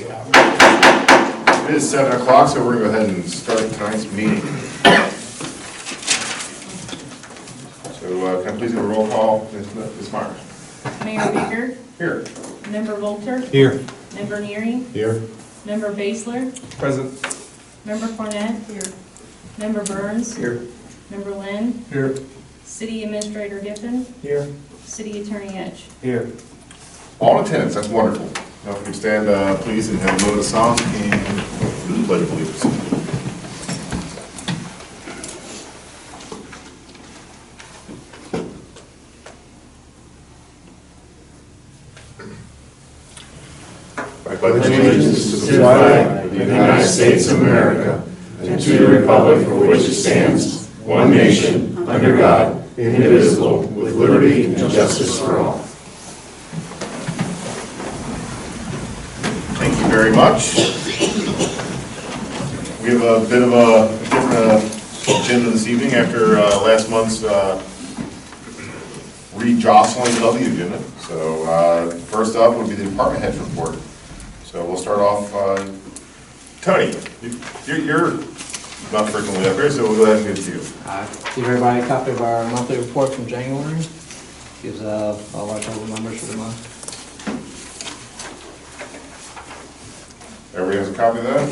It is 7 o'clock, so we're going to go ahead and start tonight's meeting. So can I please have a roll call, Ms. Myers? Mayor Baker, Here. Member Volter, Here. Member Neary, Here. Member Basler, Present. Member Cornett. Here. Member Burns. Here. Member Lynn, Here. City Administrator Giffen, Here. City Attorney Edge. Here. All in attendance, that's wonderful. Now if we could stand, please, and have a moment of silence and do the pledge of allegiance. I pledge allegiance to the flag of the United States of America and to the republic for which it stands, one nation, under God, indivisible, with liberty and justice for all. Thank you very much. We have a bit of a different agenda this evening after last month's re-jostling of the agenda. So first up would be the department heads report. So we'll start off, Tony, you're not frequently up here, so we'll go ahead and give it to you. Give everybody a copy of our monthly report from January. Gives all our total numbers for the month. Everybody has a copy of that?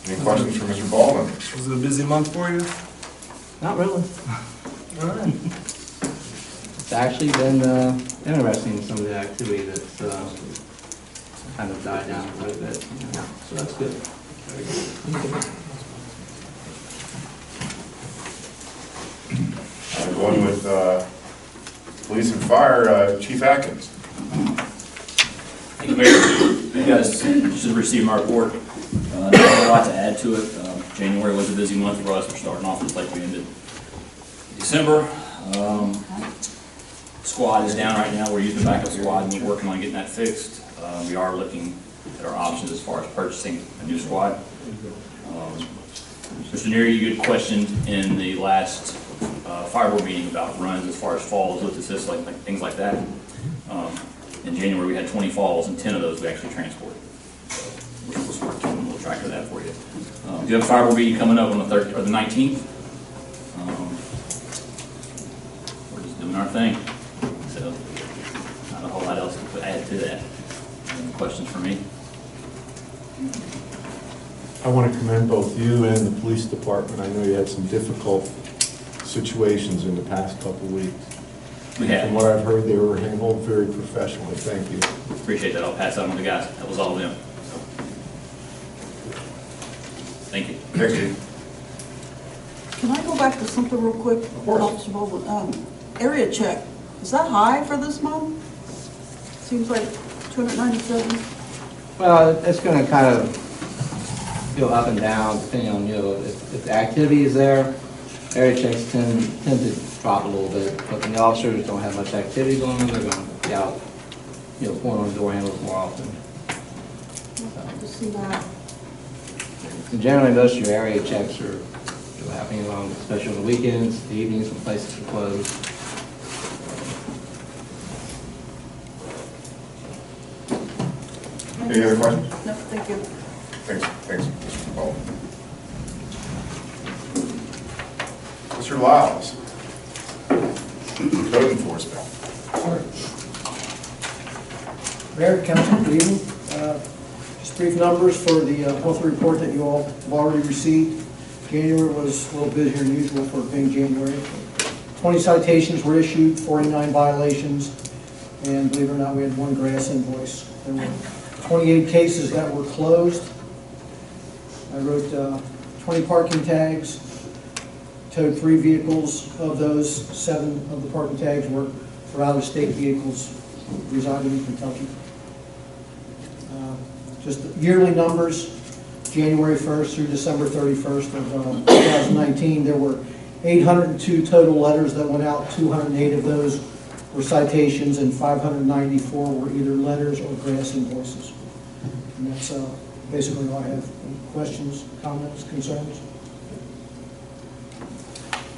Any questions for Mr. Baldwin? Was it a busy month for you? Not really. All right. It's actually been interesting, some of the activity that's kind of died down a little bit. So that's good. Going with police and fire, Chief Atkins. Thank you, Mayor. You guys should receive my report. Not a lot to add to it. January was a busy month for us. We're starting off just like we ended December. Squad is down right now. We're using a backup squad and we're working on getting that fixed. We are looking at our options as far as purchasing a new squad. Mr. Neary, you get questioned in the last fire board meeting about runs as far as falls, lift assist, like things like that. In January, we had 20 falls, and 10 of those we actually transported. We'll start keeping a little track of that for you. We do have a fire board meeting coming up on the 19th. We're just doing our thing. So, not a whole lot else to add to that. Any questions for me? I want to commend both you and the police department. I know you had some difficult situations in the past couple of weeks. We have. From what I've heard, they were handled very professionally. Thank you. Appreciate that. I'll pass that on to the guys. That was all of them. So. Thank you. Thanks, Chief. Can I go back to something real quick? Of course. Officer Baldwin? Area check, is that high for this month? Seems like 297. Well, it's going to kind of go up and down depending on, if the activity is there. Area checks tend to drop a little bit, but when the officers don't have much activity going on, they're going to be out, pulling on the door handles more often. To see that. And generally, most of your area checks are happening along, especially on the weekends, the evenings when places are closed. Any other questions? No, thank you. Thanks, Mr. Baldwin. Mr. Lyles, code enforcement. Mayor, Council, good evening. Just brief numbers for the monthly report that you all have already received. January was a little busier than usual for being January. 20 citations were issued, 49 violations, and believe it or not, we had one grass invoice. There were 28 cases that were closed. I wrote 20 parking tags, towed 3 vehicles. Of those, 7 of the parking tags were for out-of-state vehicles residing in Kentucky. Just yearly numbers, January 1st through December 31st of 2019, there were 802 total letters that went out. 208 of those were citations, and 594 were either letters or grass invoices. And that's basically all I have. Any questions, comments, concerns?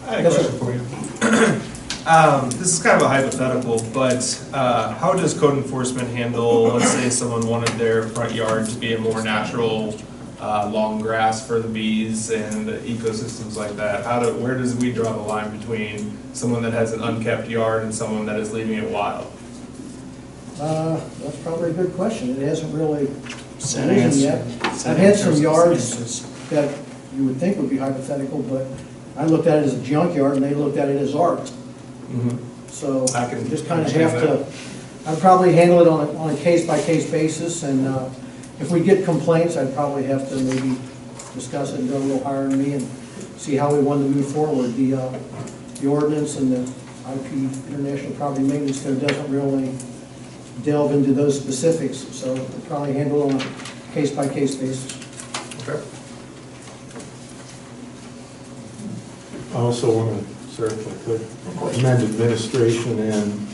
I had a question for you. This is kind of a hypothetical, but how does code enforcement handle, let's say someone wanted their front yard to be a more natural, long grass for the bees and ecosystems like that? Where does we draw the line between someone that has an unkept yard and someone that is leaving it wild? That's probably a good question. It hasn't really arisen yet. I've had some yards that you would think would be hypothetical, but I looked at it as a junkyard and they looked at it as art. So I can you just kind of understand have to, I'd probably handle it on a case-by-case basis, and if we get complaints, I'd probably have to maybe discuss it and go a little higher than me and see how we want to move forward. The ordinance and the IP International Property Maintenance Code doesn't really delve into those specifics, so we'll probably handle it on a case-by-case basis. Okay. I also want to, sir, if I could, commend administration and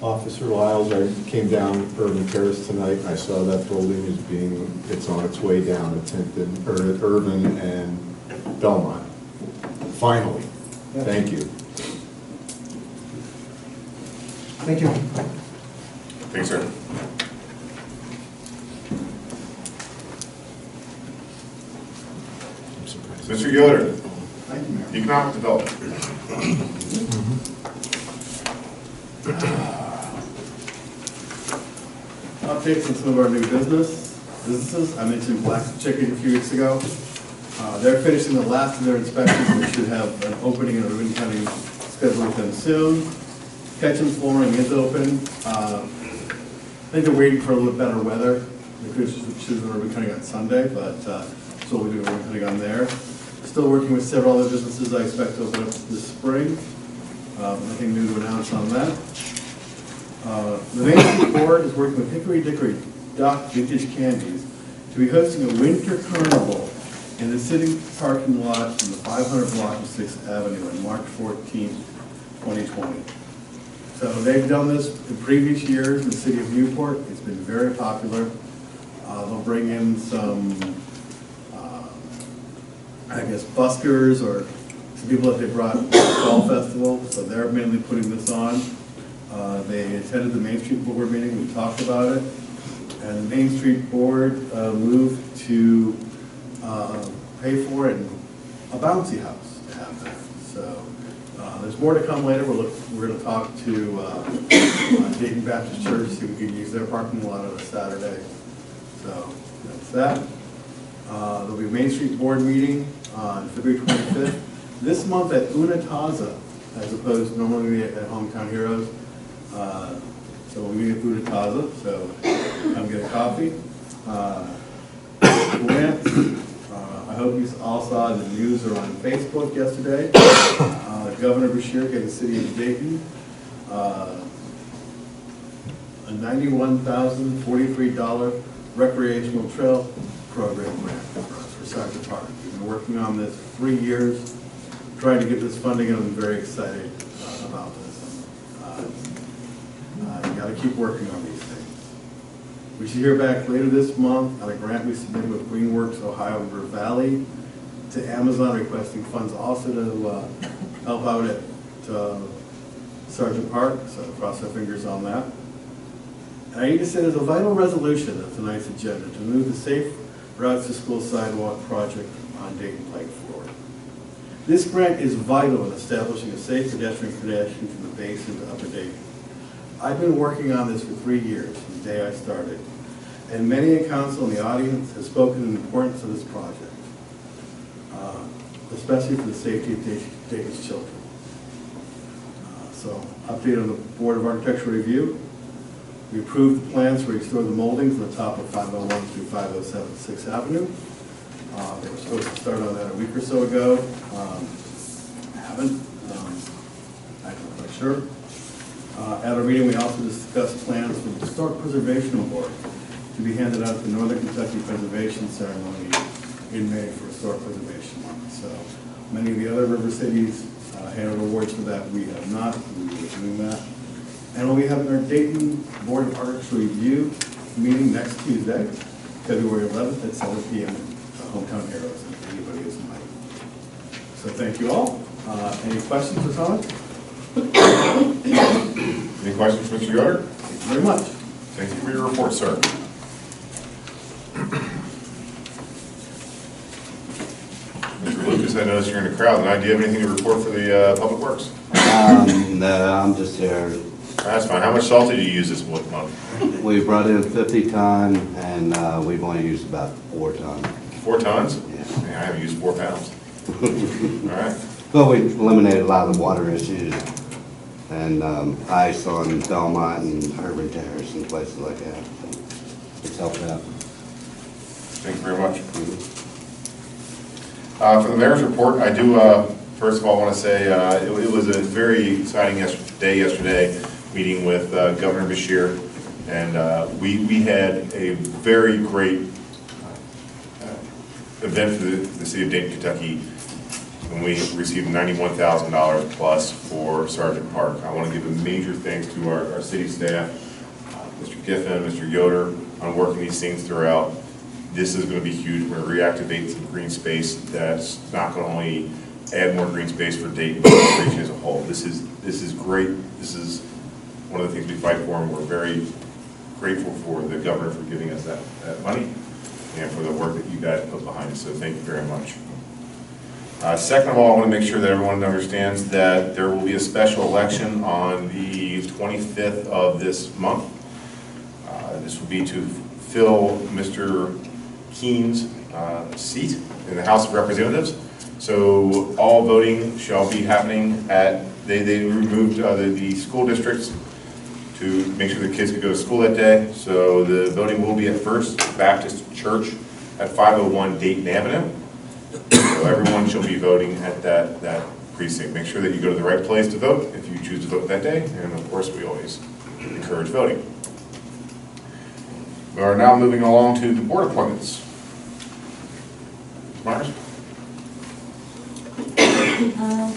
Officer Lyles. I came down Urban Terrace tonight, and I saw that building it's on its way down at 10th and, or at Urban and Belmont. Finally. Yeah. Thank you. Thank you. Thanks, sir. Mr. Yoder. Thank you, Mayor. Economic Development. Updates on some of our new businesses. I mentioned Black Chicken a few weeks ago. They're finishing the last of their inspections, and we should have an opening in Ribbon County scheduled with them soon. Ketchum's Flooring is open. I think they're waiting for a little better weather. They could choose the Ribbon County on Sunday, but so we'll do Ribbon County on there. Still working with several other businesses I expect to open up this spring. Nothing new to announce on that. The Main Street Board is working with Hickory Dickory Dock Vintage Candies to be hosting a winter carnival in the city parking lot in the 500 block of 6th Avenue on March 14th, 2020. So they've done this in previous years in the city of Newport. It's been very popular. They'll bring in some, I guess, buskers or some people that they brought to the fall festival. So they're mainly putting this on. They attended the Main Street Board meeting. We talked about it. And the Main Street Board moved to pay for it in a bouncy house to have that. So there's more to come later. We're going to talk to Dayton Baptist Church, see if we can use their parking lot on a Saturday. So that's that. There'll be a Main Street Board meeting on February 25th. This month at Unataza, as opposed to normally at Hometown Heroes. So we'll meet at Unataza, so come get a coffee. Grants, I hope you all saw the news or on Facebook yesterday. Governor Beshear gave the city of Dayton a $91,043 recreational trail program grant for Sergeant Park. We've been working on this for 3 years, trying to get this funding, and I'm very excited about this. You got to keep working on these things. We should hear back later this month on a grant we submitted with Greenworks Ohio River Valley to Amazon, requesting funds also to help out at Sergeant Park, so cross our fingers on that. And I need to say there's a vital resolution of tonight's agenda to move the Safe Routes to School Sidewalk project on Dayton Pike Florida. This grant is vital in establishing a safe pedestrian connection from the base into Upper Dayton. I've been working on this for 3 years, from the day I started, and many in council and the audience have spoken of the importance of this project, especially for the safety of Dayton's children. So, update on the Board of Architectural Review. We approved the plans to restore the moldings on the top of 501 through 507 6th Avenue. They were supposed to start on that a week or so ago. Haven't. I'm not quite sure. At our meeting, we also discussed plans for the Historic Preservation Award to be handed out at the Northern Kentucky Preservation Ceremony in May for Historic Preservation Month. So many of the other river cities handed awards for that. We have not. We will be doing that. And we'll be having our Dayton Board of Architectural Review meeting next Tuesday, February 11th at 7 p.m. at Hometown Heroes, if anybody is invited. So thank you all. Any questions or comments? Any questions, Mr. Yoder? Thank you very much. Thank you for your report, sir. Mr. Lucas, I noticed you're in the crowd tonight. Do you have anything to report for the Public Works? No, I'm just here. That's fine. How much salt did you use this month? We brought in 50 ton and we've only used about 4 ton. 4 tons? Yeah. Man, I haven't used 4 pounds. All right. But we eliminated a lot of the water issues and ice on Belmont and Urban Terrace and places like that. So it's helped out. Thank you very much. For the mayor's report, I do, first of all, want to say it was a very exciting day yesterday, meeting with Governor Beshear, and we had a very great event for the city of Dayton, Kentucky, when we received $91,000 plus for Sergeant Park. I want to give a major thanks to our city staff, Mr. Giffen, Mr. Yoder, on working these things throughout. This is going to be huge. We're going to reactivate some green space that's not going to only add more green space for Dayton, but the region as a whole. This is great. This is one of the things we fight for, and we're very grateful for the governor for giving us that money and for the work that you guys put behind it. So thank you very much. Second of all, I want to make sure that everyone understands that there will be a special election on the 25th of this month. This will be to fill Mr. Keene's seat in the House of Representatives. So all voting shall be happening at, they removed the school districts to make sure the kids could go to school that day. So the voting will be at First Baptist Church at 501 Dayton Avenue. So everyone shall be voting at that precinct. Make sure that you go to the right place to vote if you choose to vote that day. And of course, we always encourage voting. We are now moving along to the board appointments. Ms. Myers?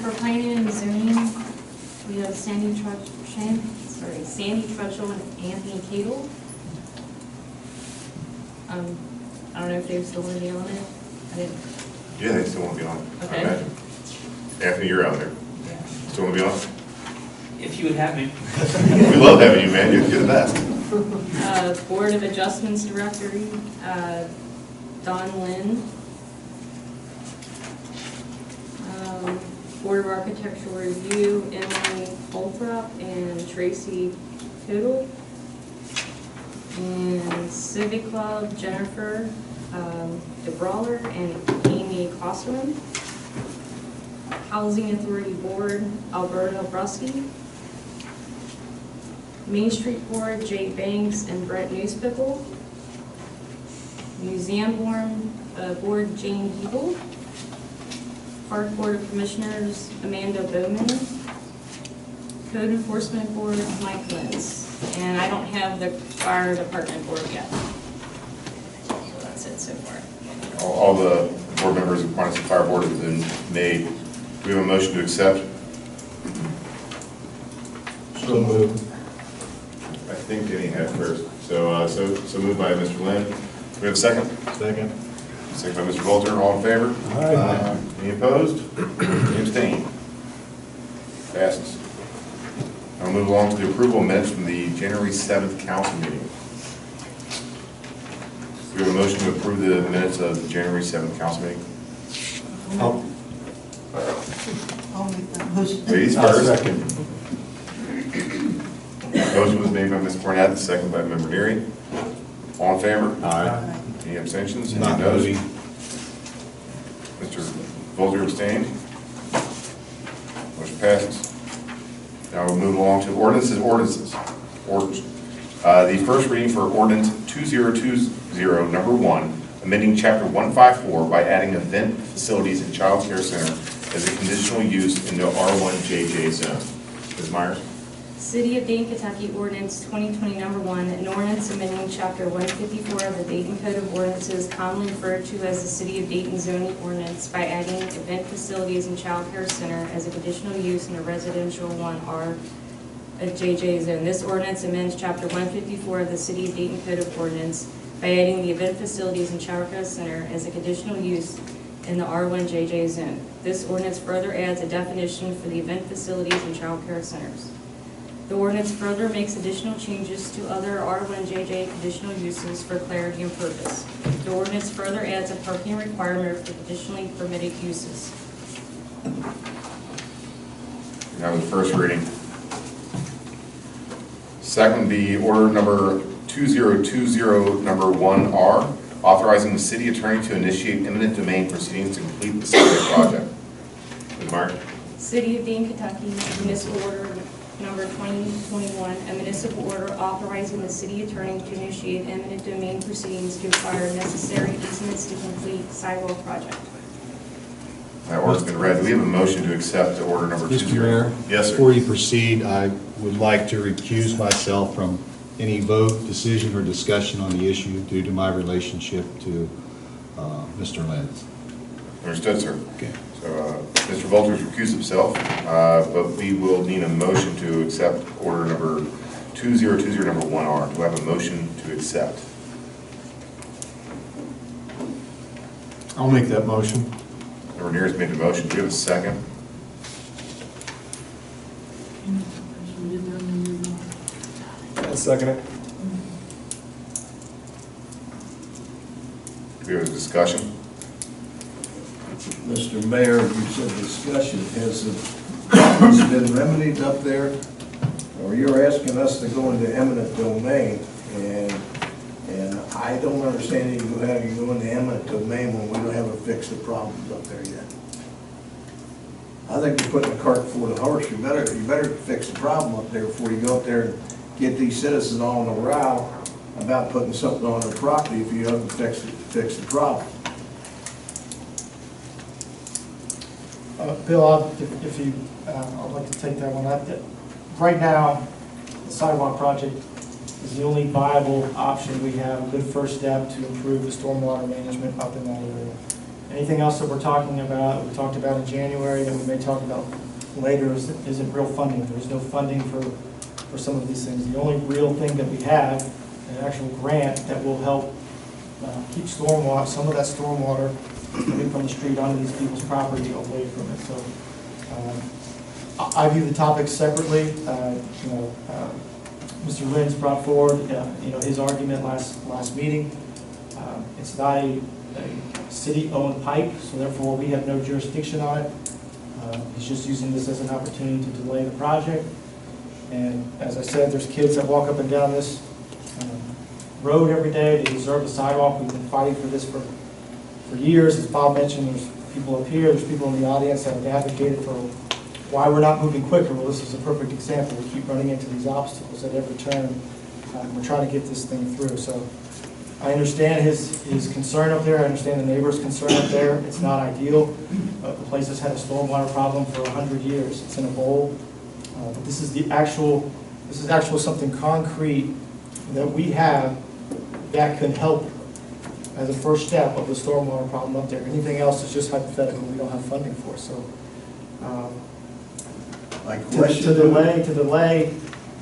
For planning and zoning, we have Sandy Trutchell and Anthony Cadle. I don't know if they still want to be on it. I didn't. Yeah, they still want to be on. Okay. I imagine. Anthony, you're out there. Yeah. Still want to be on? If you would have me. We love having you, man. You're the best. Board of Adjustments Directory, Don Lynn. Board of Architectural Review, Emily Holthrop and Tracy Poodle. And Civic Club, Jennifer DeBrawler and Amy Kosterman. Housing Authority Board, Alberto Brusky. Main Street Board, Jay Banks and Brett Newspickle. Museum Board, Jane Hebel. Park Board of Commissioners, Amanda Bowman. Code Enforcement Board, Mike Lentz. And I don't have the Fire Department Board yet. So that's it so far. All the board members appointed to the fire board have been made. Do we have a motion to accept? So moved. I think Denny had first. So moved by Mr. Lynn. Do we have a second? Second. Second by Mr. Volter. All in favor? Aye. Any opposed? Any abstained? Passes. I'll move along to the approval of minutes from the January 7th council meeting. Do we have a motion to approve the minutes of the January 7th council meeting? I'll I'll make that motion. Ladies I'll first. second. Motion was made by Ms. Cornett, second by Member Neary. All in favor? Aye. Any abstentions? Any Not noes? voting. Mr. Volter abstained. Motion passes. Now we'll move along to ordinances. Orders. The first reading for ordinance 2020, number 1, amending chapter 154 by adding event facilities and child care center as a conditional use in the R1JJ zone. Ms. Myers? City of Dayton, Kentucky ordinance 2020 number 1, an ordinance amending chapter 154 of the Dayton Code of Ordinances, commonly referred to as the City of Dayton zoning ordinance, by adding event facilities and child care center as a conditional use in a residential 1R JJ zone. This ordinance amends chapter 154 of the City of Dayton Code of Ordinance by adding the event facilities and child care center as a conditional use in the R1JJ zone. This ordinance further adds a definition for the event facilities and child care centers. The ordinance further makes additional changes to other R1JJ conditional uses for clarity and purpose. The ordinance further adds a parking requirement for additionally permitted uses. That was the first reading. Second, the order number 2020, number 1R, authorizing the city attorney to initiate eminent domain proceedings to complete the subject project. Ms. Mark? City of Dane, Kentucky, municipal order number 2021, a municipal order authorizing the city attorney to initiate eminent domain proceedings to acquire necessary easements to complete sidewalk project. That order's been read. Do we have a motion to accept order number 20? Mr. Mayor? Yes, sir. Before you proceed, I would like to recuse myself from any vote, decision, or discussion on the issue due to my relationship to Mr. Lenz. Understood, sir. Okay. So Mr. Volters recused himself, but we will need a motion to accept order number 2020, number 1R. Do I have a motion to accept? I'll make that motion. Mr. Ramirez made the motion. Do we have a second? I'll second it. Do we have a discussion? Mr. Mayor, you said discussion, has it been remedied up there? Or you're asking us to go into eminent domain, and I don't understand how you go into eminent domain when we don't have a fix the problems up there yet. I think you're putting the cart before the horse. You better fix the problem up there before you go up there and get these citizens all in a row about putting something on their property if you haven't fixed the problem. Bill, if you, I'd like to take that one up. Right now, the sidewalk project is the only viable option we have, a good first step to improve the stormwater management up in that area. Anything else that we're talking about, we talked about in January, that we may talk about later, isn't real funding. There's no funding for some of these things. The only real thing that we have, an actual grant that will help keep stormwater, some of that stormwater coming from the street onto these people's property away from it. So I view the topics separately. Mr. Lenz brought forward, his argument last meeting. It's not a city-owned pipe, so therefore we have no jurisdiction on it. He's just using this as an opportunity to delay the project. And as I said, there's kids that walk up and down this road every day. They deserve a sidewalk. We've been fighting for this for years. As Bob mentioned, there's people up here, there's people in the audience that have advocated for why we're not moving quicker. Well, this is a perfect example. We keep running into these obstacles at every turn. We're trying to get this thing through. So I understand his concern up there. I understand the neighbor's concern up there. It's not ideal. The place has had a stormwater problem for 100 years. It's in a bowl. But this is actual something concrete that we have that can help as a first step of the stormwater problem up there. Anything else is just hypothetical. We don't have funding for. So My to question, delay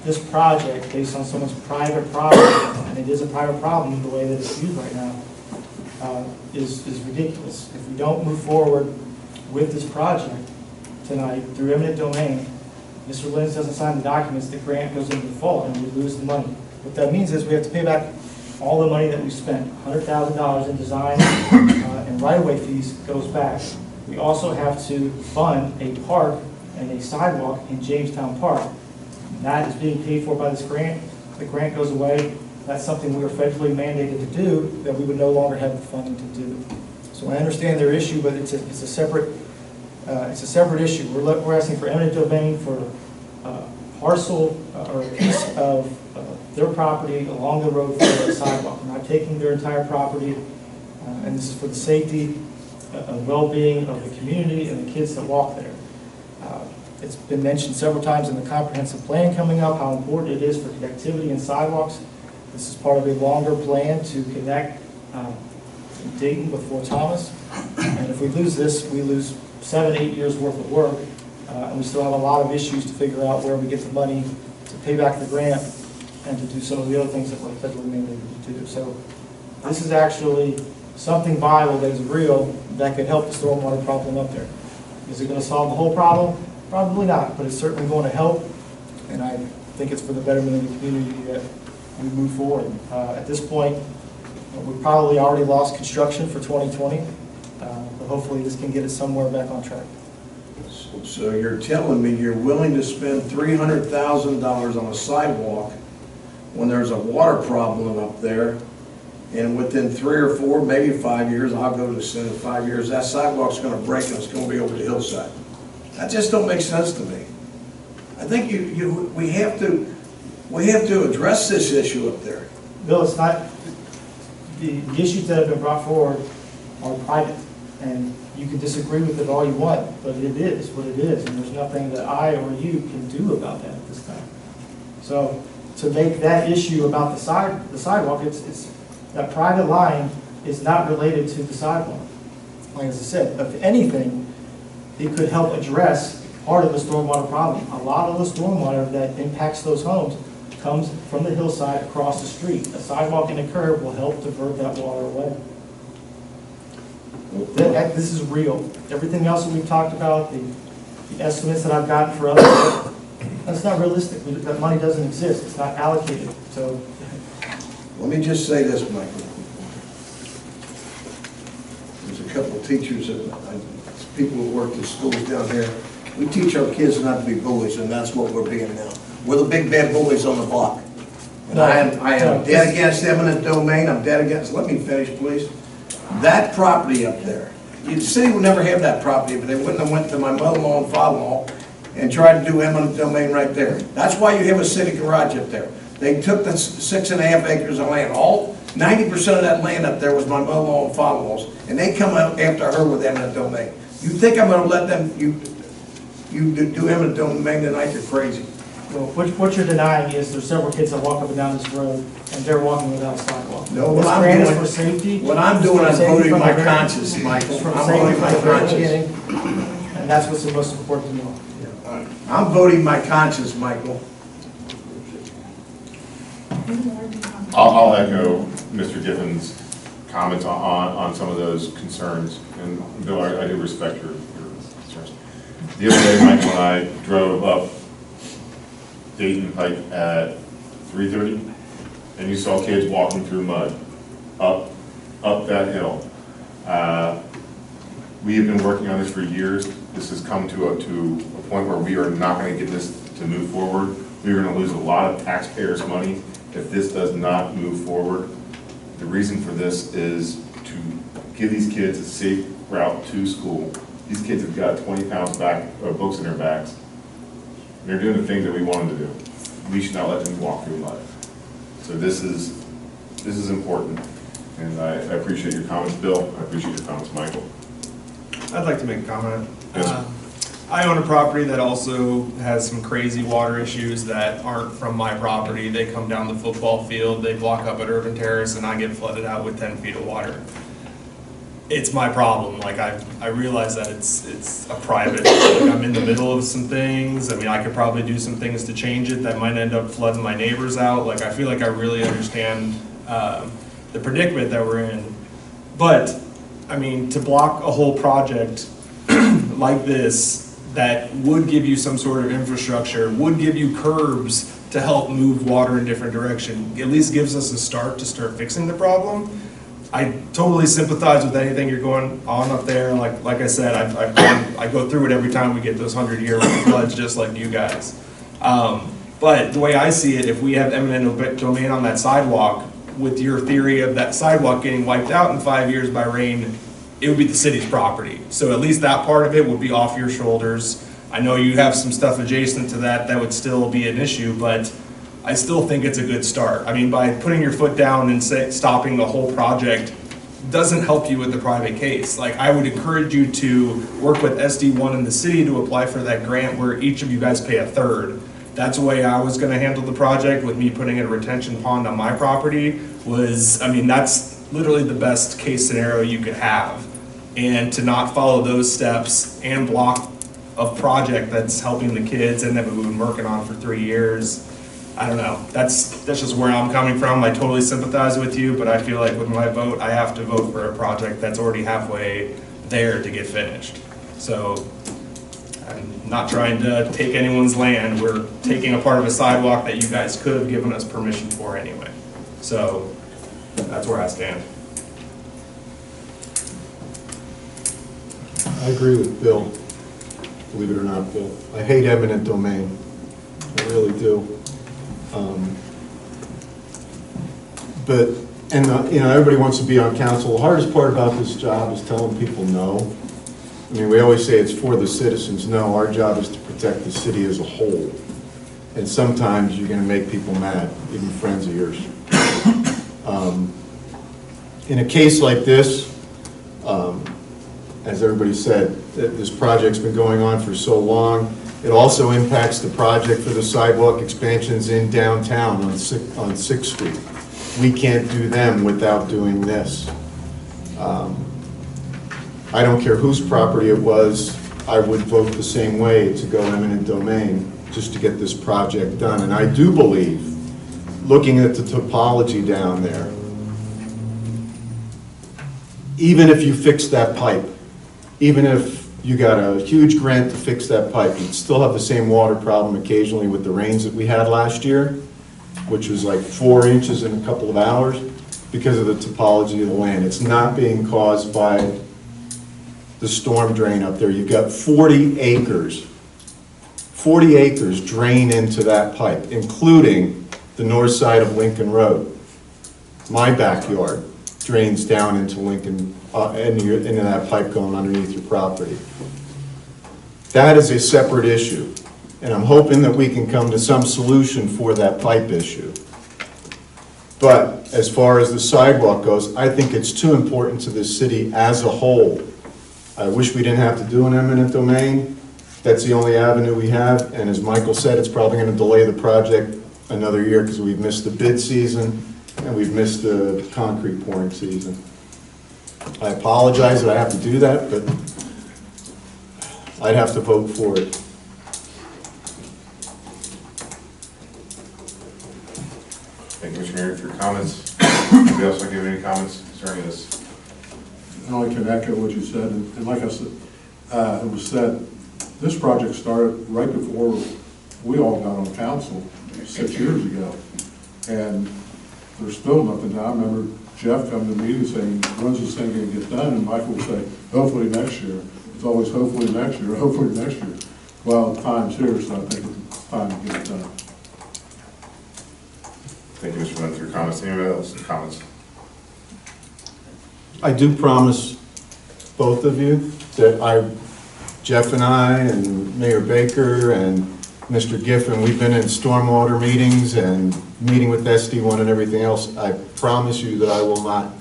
this project based on someone's private property, and it is a private problem the way that it's used right now, is ridiculous. If we don't move forward with this project tonight through eminent domain, Mr. Lenz doesn't sign the documents, the grant goes into default and we lose the money. What that means is we have to pay back all the money that we spent. $100,000 in design and right-of-way fees goes back. We also have to fund a park and a sidewalk in Jamestown Park. That is being paid for by this grant. The grant goes away. That's something we were federally mandated to do that we would no longer have the funding to do. So I understand their issue, but it's a separate issue. We're asking for eminent domain for parcel or a piece of their property along the road for a sidewalk. We're not taking their entire property, and this is for the safety and well-being of the community and the kids that walk there. It's been mentioned several times in the comprehensive plan coming up how important it is for connectivity and sidewalks. This is part of a longer plan to connect Dayton with Fort Thomas. And if we lose this, we lose 7-8 years worth of work. And we still have a lot of issues to figure out where we get the money to pay back the grant and to do some of the other things that we're federally mandated to do. So this is actually something viable that is real that could help the stormwater problem up there. Is it gonna solve the whole problem? Probably not, but it's certainly going to help, and I think it's for the betterment of the community that we move forward. At this point, we probably already lost construction for 2020, but hopefully this can get us somewhere back on track. So you're telling me you're willing to spend $300,000 on a sidewalk when there's a water problem up there, and within 3 or 4, maybe 5 years, I'll go to 5 years, that sidewalk's gonna break and it's gonna be over the hillside? That just don't make sense to me. I think we have to address this issue up there. Bill, it's not, the issues that have been brought forward are private, and you can disagree with it all you want, but it is what it is, and there's nothing that I or you can do about that at this time. So, to make that issue about the sidewalk, it's, that private line is not related to the sidewalk. Like as I said, if anything, it could help address part of the stormwater problem. A lot of the stormwater that impacts those homes comes from the hillside across the street. A sidewalk and a curb will help divert that water away. This is real. Everything else that we've talked about, the estimates that I've gotten for others, that's not realistic. That money doesn't exist. It's not allocated. So, Let me just say this, Michael. There's a couple of teachers, people who work in schools down here. We teach our kids not to be bullies, and that's what we're being now. We're the big bad bullies on the block. And I am dead against eminent domain. I'm dead against, let me finish, please. That property up there, the city would never have that property, but they wouldn't have went to my mother-in-law and father-in-law and tried to do eminent domain right there. That's why you have a city garage up there. They took the 6.5 acres of land. All 90% of that land up there was my mother-in-law and father-in-law's, and they come out after her with eminent domain. You think I'm going to let them you do eminent domain tonight? You're crazy. well, what you're denying is there's several kids that walk up and down this road, and they're walking without a sidewalk. No, This what I'm grant is doing- for safety. What I'm doing, I'm It's for safety voting from my the very- conscience, Michael. It's for I'm safety voting from my the very conscience. beginning, and that's what's the most important to me. I'm voting my conscience, Michael. I'll echo Mr. Giffen's comments on some of those concerns, and Bill, I do respect your concerns. The other day, Michael and I drove up Dayton Pike at 3:30, and you saw kids walking through mud up that hill. We have been working on this for years. This has come to a point where we are not going to get this to move forward. We're going to lose a lot of taxpayers' money if this does not move forward. The reason for this is to give these kids a safe route to school. These kids have got 20 pounds of books in their backs. They're doing the things that we want them to do. We should not let them walk through mud. So this is important, and I appreciate your comments, Bill. I appreciate your comments, Michael. I'd like to make a comment. Yes. I own a property that also has some crazy water issues that aren't from my property. They come down the football field, they block up at Urban Terrace, and I get flooded out with 10 feet of water. It's my problem. Like, I realize that it's a private, like, I'm in the middle of some things. I mean, I could probably do some things to change it that might end up flooding my neighbors out. Like, I feel like I really understand the predicament that we're in. But, I mean, to block a whole project like this that would give you some sort of infrastructure, would give you curbs to help move water in different direction, at least gives us a start to start fixing the problem. I totally sympathize with anything you're going on up there. Like I said, I go through it every time we get those 100-year floods, just like you guys. But the way I see it, if we have eminent domain on that sidewalk, with your theory of that sidewalk getting wiped out in 5 years by rain, it would be the city's property. So at least that part of it would be off your shoulders. I know you have some stuff adjacent to that that would still be an issue, but I still think it's a good start. I mean, by putting your foot down and stopping the whole project doesn't help you with the private case. Like, I would encourage you to work with SD1 in the city to apply for that grant where each of you guys pay a third. That's the way I was gonna handle the project with me putting in a retention pond on my property was, I mean, that's literally the best case scenario you could have. And to not follow those steps and block a project that's helping the kids and that we've been working on for 3 years, I don't know, that's just where I'm coming from. I totally sympathize with you, but I feel like with my vote, I have to vote for a project that's already halfway there to get finished. So I'm not trying to take anyone's land. We're taking a part of a sidewalk that you guys could have given us permission for anyway. So that's where I stand. I agree with Bill, believe it or not, Bill. I hate eminent domain, I really do. But, and you know, everybody wants to be on council. The hardest part about this job is telling people no. I mean, we always say it's for the citizens. No, our job is to protect the city as a whole. And sometimes you're gonna make people mad, even friends of yours. In a case like this, as everybody said, this project's been going on for so long. It also impacts the project for the sidewalk expansions in downtown on 6th Street. We can't do them without doing this. I don't care whose property it was, I would vote the same way to go eminent domain, just to get this project done. And I do believe, looking at the topology down there, even if you fix that pipe, even if you got a huge grant to fix that pipe, you'd still have the same water problem occasionally with the rains that we had last year, which was like 4 inches in a couple of hours because of the topology of the land. It's not being caused by the storm drain up there. You've got 40 acres drain into that pipe, including the north side of Lincoln Road. My backyard drains down into Lincoln, into that pipe going underneath your property. That is a separate issue, and I'm hoping that we can come to some solution for that pipe issue. But as far as the sidewalk goes, I think it's too important to this city as a whole. I wish we didn't have to do an eminent domain. That's the only avenue we have, and as Michael said, it's probably going to delay the project another year because we've missed the bid season and we've missed the concrete pouring season. I apologize that I have to do that, but I'd have to vote for it. Thank you, Mr. Mayor, for your comments. Anybody else like to give any comments concerning this? I only can echo what you said, and like I said, it was said, this project started right before we all got on council 6 years ago, and there's still nothing done. I remember Jeff coming to me and saying, when's this thing gonna get done? And Michael would say, hopefully next year. It's always hopefully next year, hopefully next year. Well, time's here, so I think it's time to get it done. Thank you, Mr. Miller, for your comments. Anybody else with comments? I do promise both of you that Jeff and I and Mayor Baker and Mr. Giffen, we've been in stormwater meetings and meeting with SD1 and everything else. I promise you that I will not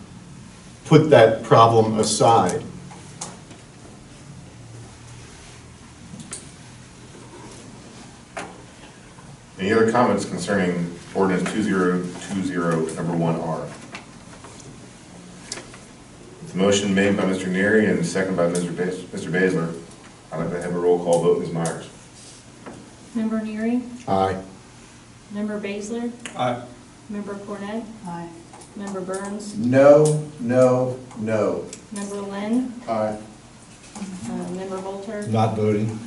put that problem aside. Any other comments concerning ordinance 2020, number 1R? The motion made by Mr. Neary and seconded by Mr. Baszler. I'd like to have a roll call vote, Ms. Myers. Member Neary? Aye. Member Baszler? Aye. Member Cornett? Aye. Member Burns? No, no, no. Member Lynn? Aye. Member Volter? Not voting.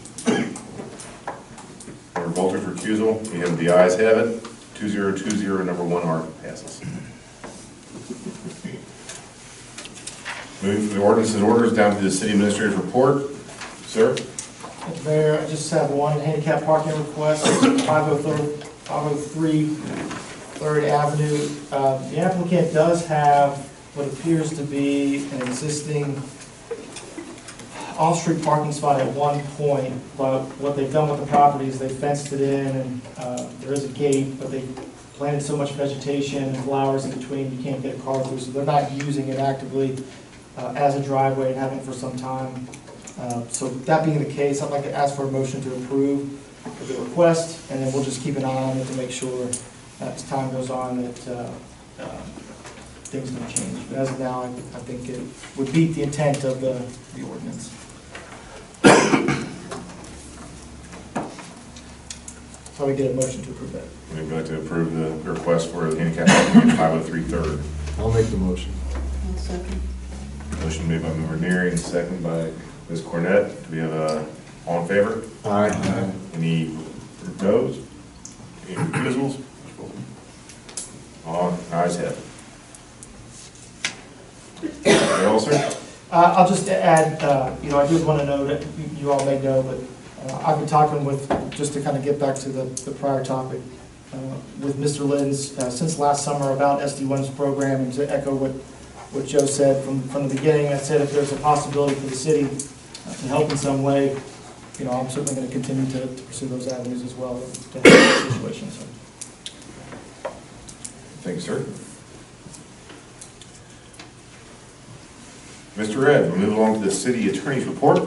Member Volter's recusal. We have the ayes have it. 2020, number 1R passes. Moving from the ordinance and orders down to the city administrator's report. Sir? Mayor, I just have one handicap parking request, 503 3rd Avenue. The applicant does have what appears to be an existing off-street parking spot at one point, but what they've done with the property is they fenced it in, and there is a gate, but they planted so much vegetation and flowers in between, you can't get a car through, so they're not using it actively as a driveway and haven't for some time. So that being the case, I'd like to ask for a motion to approve the request, and then we'll just keep an eye on it to make sure as time goes on that things don't change. But as of now, I think it would meet the intent of the ordinance. How do we get a motion to approve that? We'd like to approve the request for the handicap parking at 503 Third. I'll make the motion. I'll second. Motion made by Member Neary and second by Ms. Cornett. Do we have all in favor? Aye. Any opposed? Any recusals? All ayes have it. Anything else, sir? I'll just add, I did want to know that you all may know, but I've been talking with, just to kind of get back to the prior topic, with Mr. Lenz since last summer about SD1's program, and to echo what Joe said from the beginning. I said if there's a possibility for the city to help in some way, I'm certainly going to continue to pursue those avenues as well to help the situation. So. Thank you, sir. Mr. Red, we move along to the city attorney's report.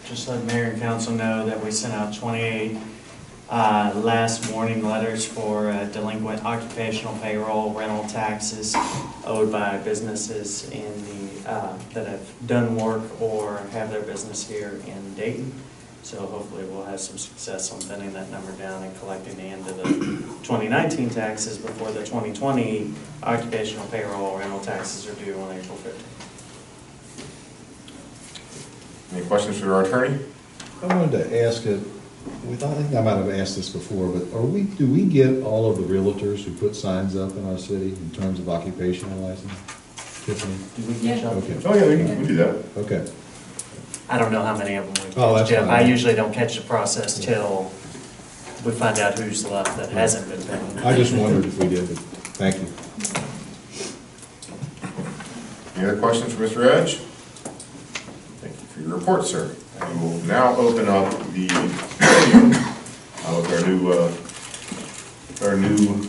Just let mayor and council know that we sent out 28 last morning letters for delinquent occupational payroll, rental taxes owed by businesses that have done work or have their business here in Dayton. So hopefully we'll have some success on bending that number down and collecting the end of the 2019 taxes before the 2020 occupational payroll rental taxes are due on April 15th. Any questions for our attorney? I wanted to ask, I think I might have asked this before, but do we get all of the realtors who put signs up in our city in terms of occupational license? Tiffany? Did we get y'all? Okay. Oh, yeah, we can do that. Okay. I don't know how many of them we Oh, that's catch, Jeff. fine. I usually don't catch the process till we find out who's left that hasn't been paying. I just wondered if we did, but thank you. Any other questions for Mr. Edge? Thank you for your report, sir. And we'll now open up the podium with our new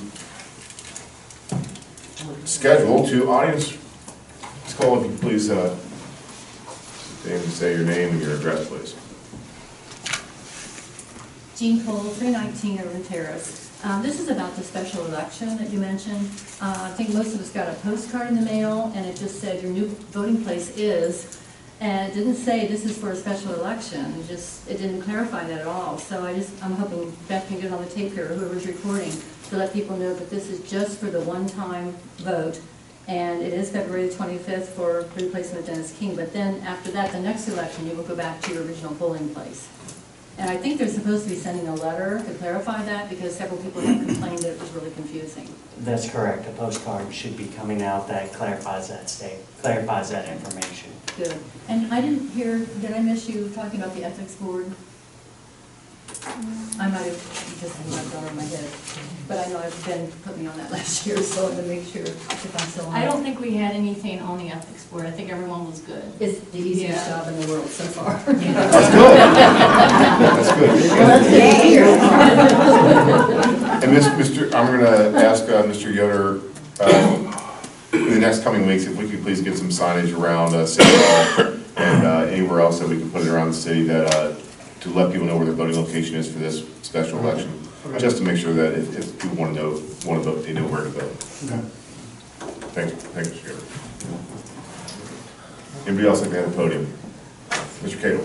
schedule to audience. Let's call, if you please, say your name and your address, please. Jean Cole, 319 Irvin Terrace. This is about the special election that you mentioned. I think most of us got a postcard in the mail, and it just said your new voting place is, and it didn't say this is for a special election. It didn't clarify that at all. So I'm hoping Beth can get it on the tape here, or whoever's recording, to let people know that this is just for the one-time vote. And it is February 25th for replacement of Dennis King. But then after that, the next election, you will go back to your original polling place. And I think they're supposed to be sending a letter to clarify that, because several people have complained that it was really confusing. That's correct. A postcard should be coming out that clarifies that information. Good. And I didn't hear, did I miss you talking about the ethics board? I might have just had that over my head, but I know Ben put me on that last year, so I want to make sure if I'm still on. I don't think we had anything on the ethics board. I think everyone was good. It's the easiest job in the world so far. That's good. And I'm going to ask Mr. Yoder, in the next coming weeks, if we could please get some signage around City Hall and anywhere else that we can put it around the city that to let people know where their voting location is for this special election, just to make sure that if people want to vote, they know where to vote. Thanks, Mr. Yoder. Anybody else like to have the podium? Mr. Cato.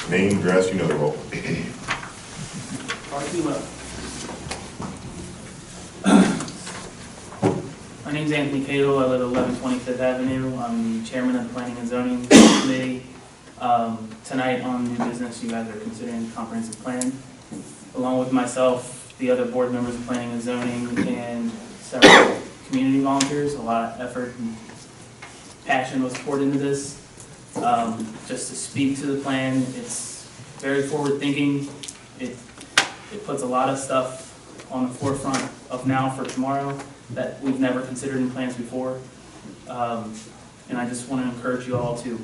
Name, address, you know the role. My name's Anthony Cato. I live at 1120 Fifth Avenue. I'm the chairman of the Planning and Zoning Committee. Tonight on new business, you guys are considering the comprehensive plan. Along with myself, the other board members of Planning and Zoning, and several community volunteers. A lot of effort and passion was poured into this. Just to speak to the plan, it's very forward-thinking. It puts a lot of stuff on the forefront of now for tomorrow that we've never considered in plans before. And I just want to encourage you all to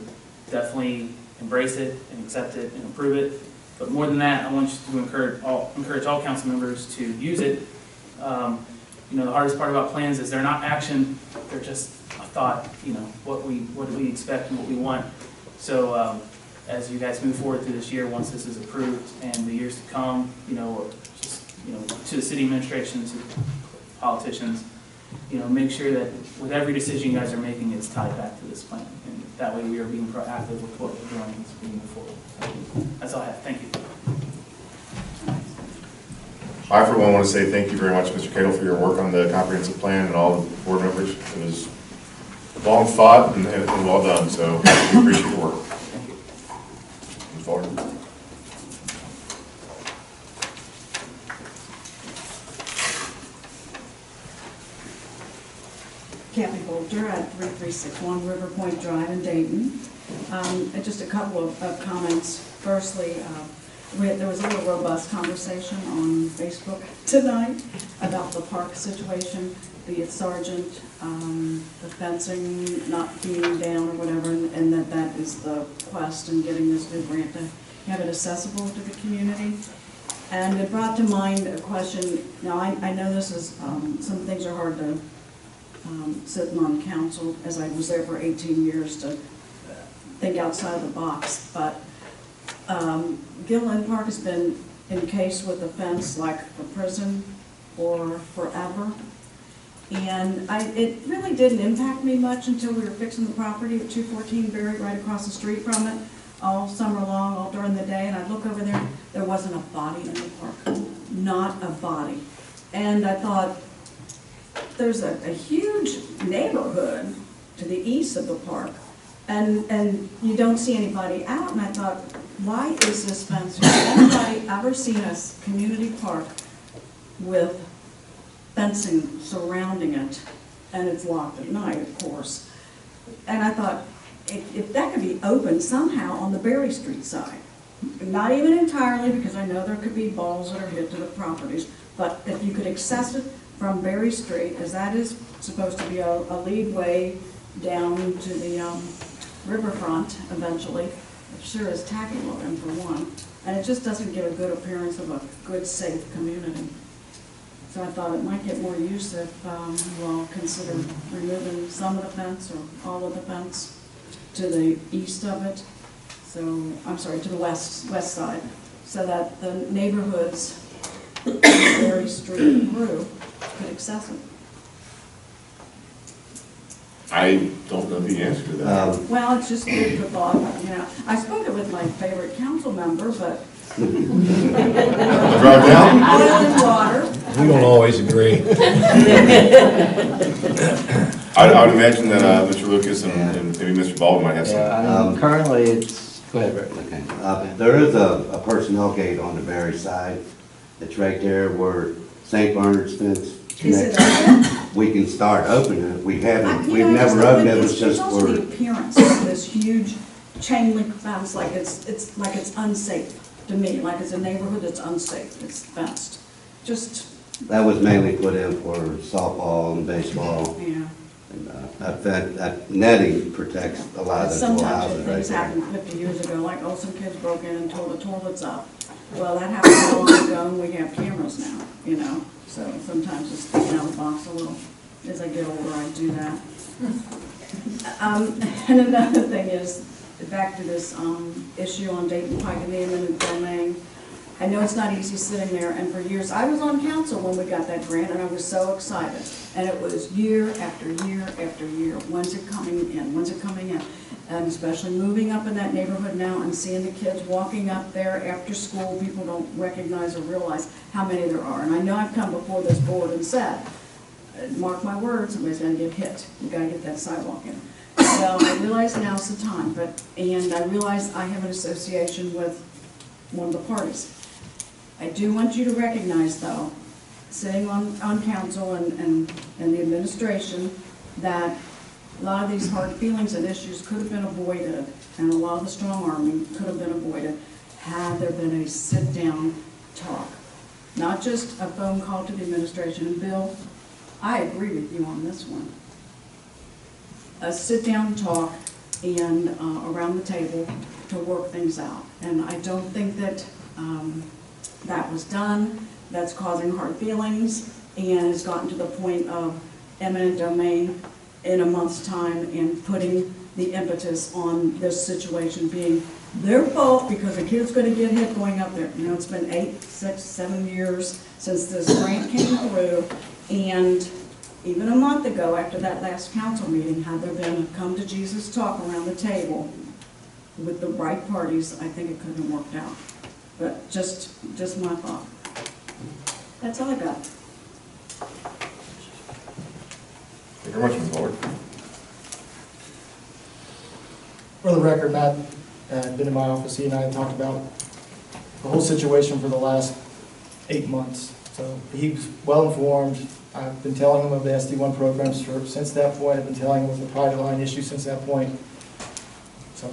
definitely embrace it and accept it and approve it. But more than that, I want you to encourage all council members to use it. The hardest part about plans is they're not action, they're just a thought, what do we expect and what we want. So as you guys move forward through this year, once this is approved and the years to come, to the city administration, to politicians, make sure that with every decision you guys are making, it's tied back to this plan. And that way we are being proactive with what we're doing as we move forward. That's all I have. Thank you. I, for one, want to say thank you very much, Mr. Cato, for your work on the comprehensive plan and all the board members. It was long fought and well done, so we appreciate your work. Move forward. Kathy Bolter at 3361 River Point Drive in Dayton. And just a couple of comments. Firstly, there was a little robust conversation on Facebook tonight about the park situation, be it Sargent, the fencing not being down or whatever, and that is the quest in getting this new grant to have it accessible to the community. And it brought to mind a question. Now, I know this is, some things are hard to sitting on council, as I was there for 18 years, to think outside of the box, but Gilliland Park has been encased with a fence like a prison or forever, and it really didn't impact me much until we were fixing the property at 214 Berry, right across the street from it, all summer long, all during the day, and I'd look over there wasn't a body in the park, not a body, and I thought, there's a huge neighborhood to the east of the park, and you don't see anybody out, and I thought, why is this fence? Has anybody ever seen a community park with fencing surrounding it, and it's locked at night, of course? And I thought, if that could be open somehow on the Berry Street side, not even entirely, because I know there could be balls that are hit to the properties, but if you could access it from Berry Street, as that is supposed to be a lead way down to the riverfront eventually, it sure is tacky looking for one, and it just doesn't give a good appearance of a good, safe community. So I thought it might get more use if you all consider removing some of the fence or all of the fence to the east of it. So, I'm sorry, to the west side, so that the neighborhoods, Berry Street and through, could access it. I don't know the answer to that. Well, it's just food for thought, you know. I spoke it with my favorite council member, but. Drive down? Oil and water. We don't always agree. I would imagine that Mr. Lucas and maybe Mr. Baldwin might have some. Yeah, I mean, currently it's, go ahead, Rick. Okay. There is a personnel gate on the Berry side. It's right there where St. Bernard's fence Is connects. it open? We can start opening it. We haven't, You we've know, never opened it. It was it's just also for. the appearance of this huge chain link fence, like it's like it's unsafe to me, like it's a neighborhood that's unsafe, it's fenced. Just, That was mainly put in for softball and baseball. yeah. And, that netting protects a lot of those little Sometimes houses right things there. happened 50 years ago, like, oh, some kids broke in and tore the toilets up. Well, that happened so long ago, and we have cameras now, you know, so sometimes just thinking out of the box a little. As I get older, I do that. And another thing is, back to this issue on Dayton Pike and the eminent domain. I know it's not easy sitting there, and for years, I was on council when we got that grant, and I was so excited. And it was year after year after year, when's it coming in, when's it coming in? And especially moving up in that neighborhood now and seeing the kids walking up there after school, people don't recognize or realize how many there are. And I know I've come before this board and said, mark my words, somebody's gonna get hit, you gotta get that sidewalk in. Well, I realize now's the time, and I realize I have an association with one of the parties. I do want you to recognize, though, sitting on council and the administration, that a lot of these hard feelings and issues could have been avoided, and a lot of the strong-arming could have been avoided had there been a sit-down talk. Not just a phone call to the administration. And Bill, I agree with you on this one. A sit-down talk and around the table to work things out. And I don't think that that was done. That's causing hard feelings, and it's gotten to the point of eminent domain in a month's time and putting the impetus on this situation being their fault because a kid's going to get hit going up there. You know, it's been 8, 6, 7 years since this grant came through, and even a month ago after that last council meeting, had there been a come to Jesus talk around the table with the right parties, I think it could have worked out. But just my thought. That's all I got. Thank you very much, Ms. Lord. For the record, Matt had been in my office, he and I had talked about the whole situation for the last 8 months. So he's well informed. I've been telling him of the SD1 programs since that point. I've been telling him of the private line issue since that point. So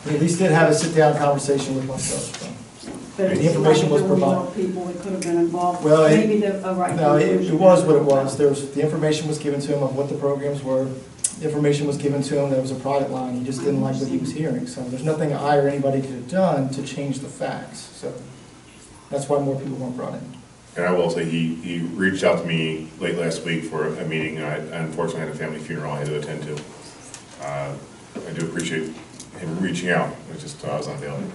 we at least did have a sit-down conversation with myself. So. But The information was there were more provided. people that could have been involved. Well, Maybe the right. No, it was what it was. The information was given to him of what the programs were. The information was given to him that it was a private line. He just didn't like what he was hearing. So there's nothing I or anybody could have done to change the facts. So that's why more people weren't brought in. And I will say, he reached out to me late last week for a meeting. I unfortunately had a family funeral I had to attend to. I do appreciate him reaching out. It just, I was unavailable.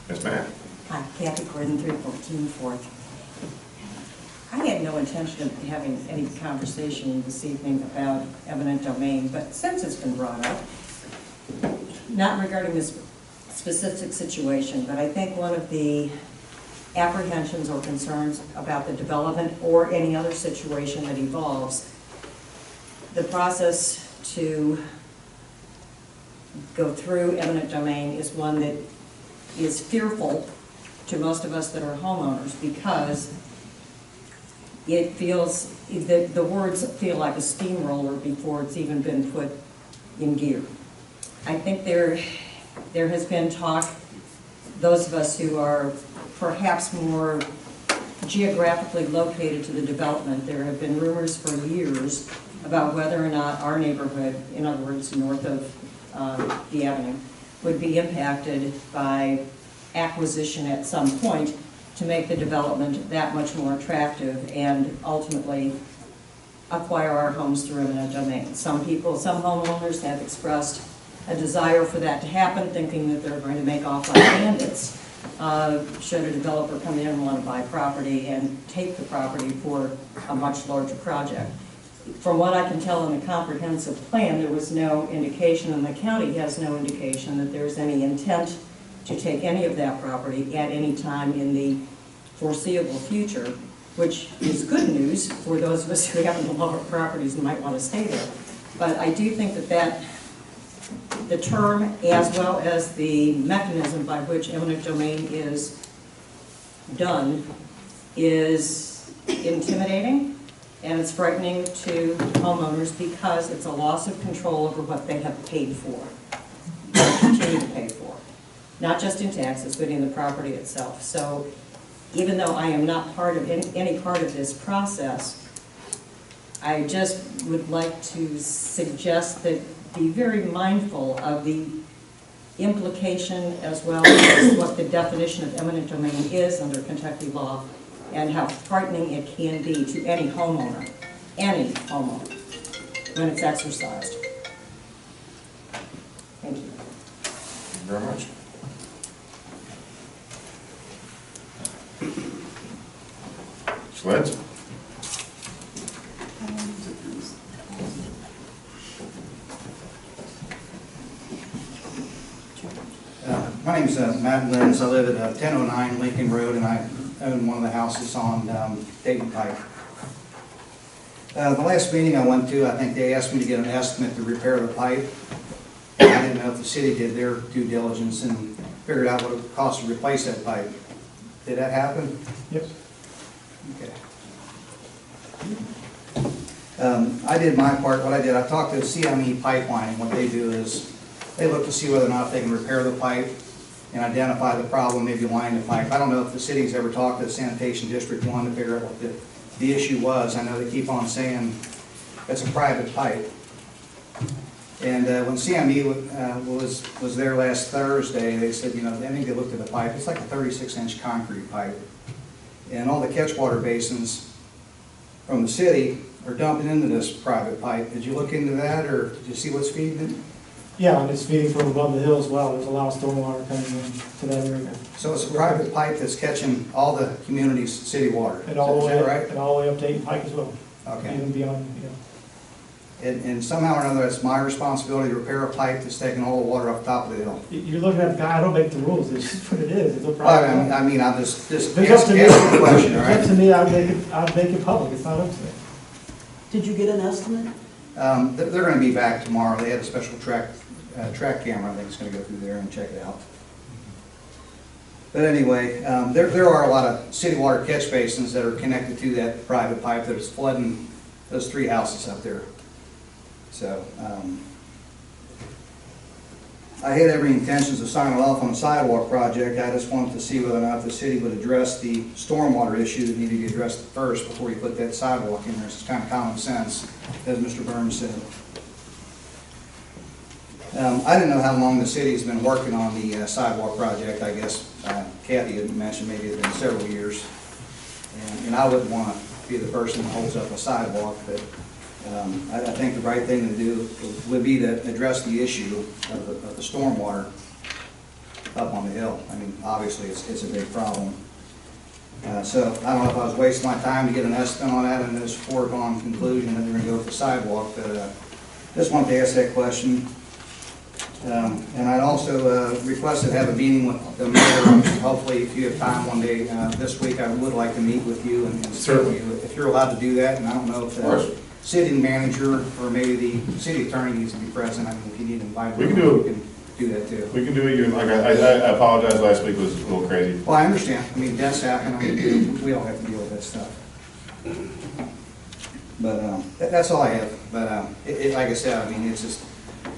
Yes, ma'am. Hi, Kathy Gordon, 314 Fourth. I had no intention of having any conversation this evening about eminent domain, but since it's been brought up, not regarding this specific situation, but I think one of the apprehensions or concerns about the development or any other situation that evolves, the process to go through eminent domain is one that is fearful to most of us that are homeowners, because it feels, the words feel like a steamroller before it's even been put in gear. I think there has been talk, those of us who are perhaps more geographically located to the development, there have been rumors for years about whether or not our neighborhood, in other words, north of the avenue, would be impacted by acquisition at some point to make the development that much more attractive and ultimately acquire our homes through eminent domain. Some people, some homeowners have expressed a desire for that to happen, thinking that they're going to make off like bandits should a developer come in and want to buy property and take the property for a much larger project. From what I can tell in the comprehensive plan, there was no indication, and the county has no indication that there's any intent to take any of that property at any time in the foreseeable future, which is good news for those of us who happen to love our properties and might want to stay there. But I do think that the term, as well as the mechanism by which eminent domain is done, is intimidating, and it's frightening to homeowners because it's a loss of control over what they have paid for, and continue to pay for. Not just in taxes, but in the property itself. So even though I am not part of any part of this process, I just would like to suggest that be very mindful of the implication as well as what the definition of eminent domain is under Kentucky law and how frightening it can be to any homeowner, when it's exercised. Thank you. Thank you very much. Schlitz? My name's Matt Lenz. I live at 1009 Lincoln Road, and I own one of the houses on Dayton Pike. The last meeting I went to, I think they asked me to get an estimate to repair the pipe. I didn't know if the city did their due diligence and figured out what it would cost to replace that pipe. Did that happen? Yes. Okay. I did my part. What I did, I talked to CME Pipeline, and what they do is they look to see whether or not they can repair the pipe and identify the problem, maybe line the pipe. I don't know if the city's ever talked to Sanitation District 1 to figure out what the issue was. I know they keep on saying it's a private pipe. And when CME was there last Thursday, they said, I think they looked at the pipe. It's like a 36-inch concrete pipe. And all the catchwater basins from the city are dumping into this private pipe. Did you look into that, or did you see what's feeding it? Yeah, and it's feeding from above the hill as well. There's a lot of stormwater coming into that area. So it's a private pipe that's catching all the community's city water. And all the Is way, that right? and all the way up to Dayton Pike as well. Okay. Even beyond, And somehow or another, it's my responsibility to repair a pipe that's taking all the water off the top of the hill. You're looking at the guy, I don't make the rules, it's just what it is, it's a Well, private. I mean, I'm just If it's up to me, asking the question, all if it's up to right? me, I'd make it public, it's not up to me. Did you get an estimate? They're gonna be back tomorrow. They had a special track camera, I think it's gonna go through there and check it out. But anyway, there are a lot of city water catch basins that are connected to that private pipe that is flooding those 3 houses up there. So, I had every intentions of signing off on the sidewalk project. I just wanted to see whether or not the city would address the stormwater issue that needed to be addressed first before you put that sidewalk in there. It's kind of common sense, as Mr. Burns said. I didn't know how long the city's been working on the sidewalk project. I guess Kathy had mentioned maybe it's been several years. And I wouldn't want to be the person that holds up a sidewalk, but I think the right thing to do would be to address the issue of the stormwater up on the hill. I mean, obviously, it's a big problem. So I don't know if I was wasting my time to get an estimate on that and just foregone conclusion that we're going to go with the sidewalk, but just wanted to ask that question. And I'd also requested to have a meeting with the mayor. Hopefully, if you have time one day this week, I would like to meet with you and speak with you, if you're allowed to do that. And I don't know if the city manager or maybe the city attorney needs to be present. I mean, if you need to invite We them, can do it. we can do that too. We can do it, like, I apologize, last week was a little crazy. Well, I understand. I mean, deaths happen. I mean, we all have to deal with that stuff. But that's all I have. But like I said, I mean, it's just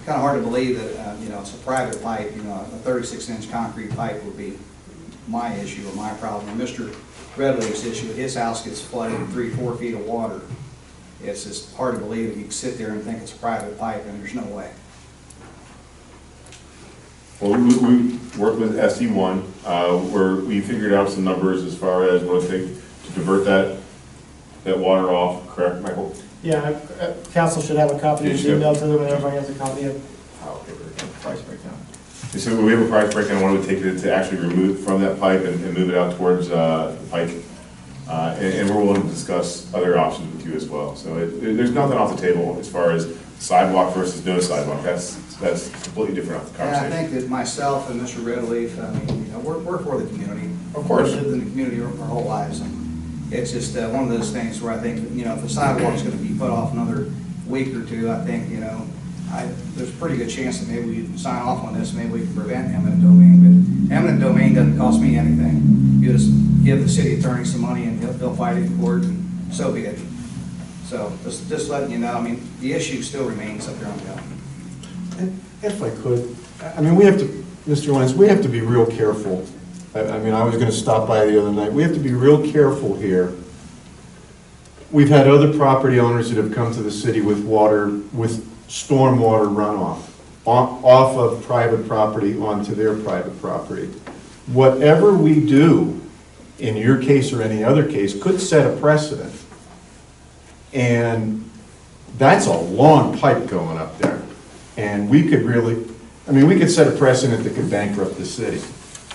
kind of hard to believe that, you know, it's a private pipe. You know, a 36-inch concrete pipe would be my issue or my problem. And Mr. Redleaf's issue, his house gets flooded 3-4 feet of water. It's just hard to believe that you can sit there and think it's a private pipe, and there's no way. Well, we worked with SE1, where we figured out some numbers as far as what it takes to divert that water off, correct, Michael? Yeah, council should have a copy of Yes, the sir. email to them, and everybody has a copy of price breakdown. And so we have a price breakdown, what it would take to actually remove from that pipe and move it out towards the pike. And we're willing to discuss other options with you as well. So there's nothing off the table as far as sidewalk versus no sidewalk. That's completely different off the And I conversation. think that myself and Mr. Redleaf, I mean, you know, we're for the community. Of course. We've lived in the community our whole lives. And it's just one of those things where I think, that, you know, if the sidewalk's gonna be put off another week or two, I think, you know, there's a pretty good chance that maybe we can sign off on this, maybe we can prevent eminent domain. But eminent domain doesn't cost me anything. You just give the city attorney some money and they'll fight it in court, and so be it. So just letting you know, I mean, the issue still remains up there on the hill. And if I could, I mean, we have to, Mr. Lyons, we have to be real careful. I mean, I was gonna stop by the other night. We have to be real careful here. We've had other property owners that have come to the city with stormwater runoff off of private property onto their private property. Whatever we do, in your case or any other case, could set a precedent. And that's a long pipe going up there. And we could really, I mean, we could set a precedent that could bankrupt the city.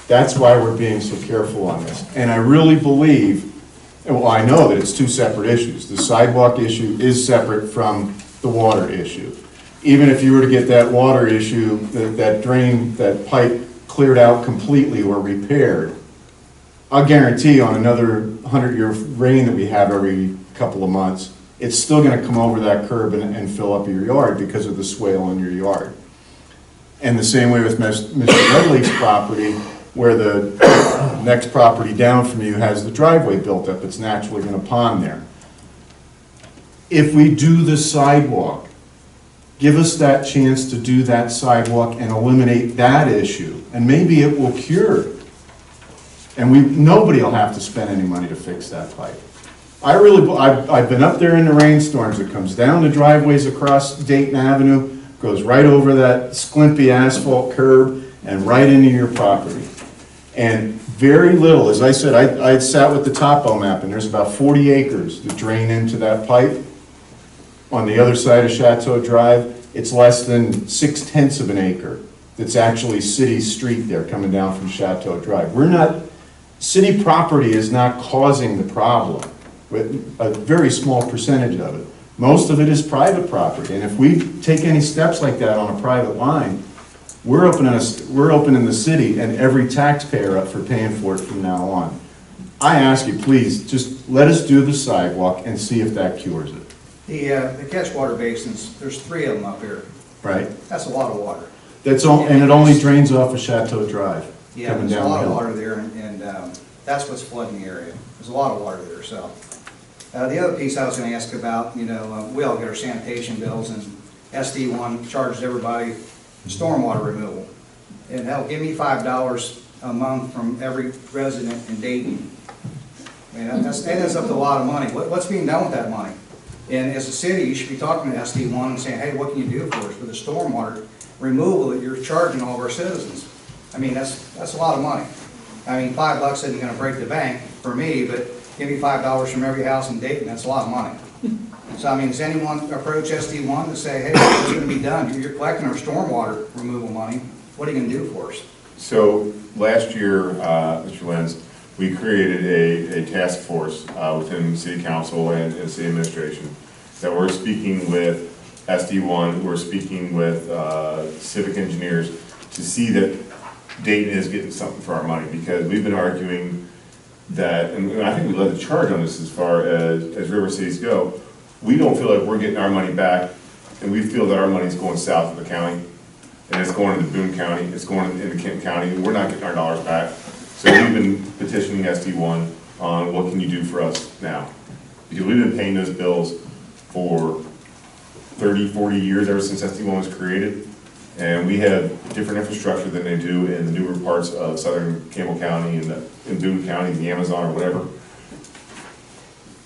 That's why we're being so careful on this. And I really believe, well, I know that it's two separate issues. The sidewalk issue is separate from the water issue. Even if you were to get that water issue, that drain, that pipe cleared out completely or repaired, I'll guarantee on another 100-year rain that we have every couple of months, it's still gonna come over that curb and fill up your yard because of the swale in your yard. And the same way with Mr. Redleaf's property, where the next property down from you has the driveway built up, it's naturally gonna pond there. If we do the sidewalk, give us that chance to do that sidewalk and eliminate that issue, and maybe it will cure. And nobody will have to spend any money to fix that pipe. I've been up there in the rainstorms. It comes down the driveways across Dayton Avenue, goes right over that squimpy asphalt curb and right into your property. And very little, as I said, I had sat with the topo map, and there's about 40 acres that drain into that pipe. On the other side of Chateau Drive, it's less than 0.6 of an acre that's actually city street there coming down from Chateau Drive. City property is not causing the problem, with a very small percentage of it. Most of it is private property, and if we take any steps like that on a private line, we're opening the city and every taxpayer up for paying for it from now on. I ask you, please, just let us do the sidewalk and see if that cures it, The catchwater basins, there's 3 of them up here. right? That's a lot of water. And it only drains off of Chateau Drive, Yeah, coming there's a down the lot of hill. water there, and that's what's flooding the area. There's a lot of water there, so. The other piece I was gonna ask about, we all get our sanitation bills, and SD1 charges everybody stormwater removal. And hell, give me $5 a month from every resident in Dayton. I mean, that adds up to a lot of money. What's being done with that money? And as a city, you should be talking to SD1 and saying, hey, what can you do for us with the stormwater removal that you're charging all of our citizens? I mean, that's a lot of money. I mean, $5 isn't gonna break the bank for me, but give me $5 from every house in Dayton, that's a lot of money. So, I mean, does anyone approach SD1 to say, hey, what's gonna be done? You're collecting our stormwater removal money, what are you gonna do for us? So last year, Mr. Lenz, we created a task force within City Council and City Administration that we're speaking with SD1, we're speaking with civic engineers to see that Dayton is getting something for our money, because we've been arguing that, and I think we led the charge on this as far as river cities go, we don't feel like we're getting our money back, and we feel that our money's going south of the county, and it's going into Boone County, it's going into Kent County, and we're not getting our dollars back. So we've been petitioning SD1 on what can you do for us now? Because we've been paying those bills for 30, 40 years, ever since SD1 was created. And we have different infrastructure than they do in the newer parts of southern Campbell County and in Boone County, the Amazon or whatever.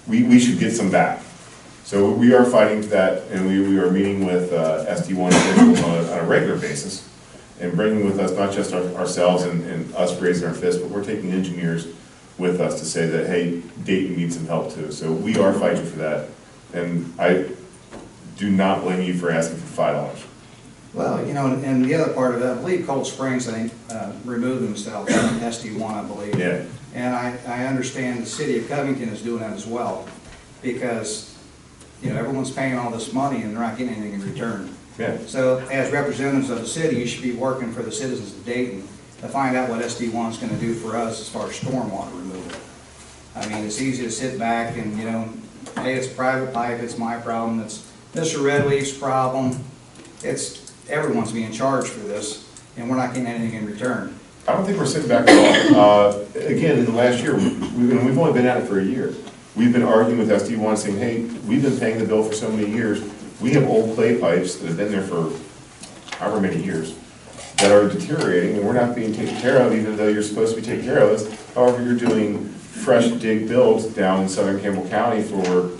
We should get some back. So we are fighting for that, and we are meeting with SD1 officials on a regular basis, and bringing with us not just ourselves and us raising our fists, but we're taking engineers with us to say that, hey, Dayton needs some help too. So we are fighting for that, and I do not blame you for asking for $5. Well, and the other part of it, I believe Cold Springs, they removed themselves from SD1, I believe. Yeah. And I understand the city of Covington is doing that as well, because, everyone's paying all this money and they're not getting anything in return. Yeah. So as representatives of the city, you should be working for the citizens of Dayton to find out what SD1 is gonna do for us as far as stormwater removal. I mean, it's easy to sit back and, hey, it's private pipe, it's my problem, it's Mr. Redleaf's problem. Everyone's being charged for this, and we're not getting anything in return. I don't think we're sitting back at all. Again, in the last year, we've only been at it for a year. We've been arguing with SD1 saying, hey, we've been paying the bill for so many years. We have old clay pipes that have been there for however many years that are deteriorating, and we're not being taken care of, even though you're supposed to be taking care of us. However, you're doing fresh dig builds down in southern Campbell County for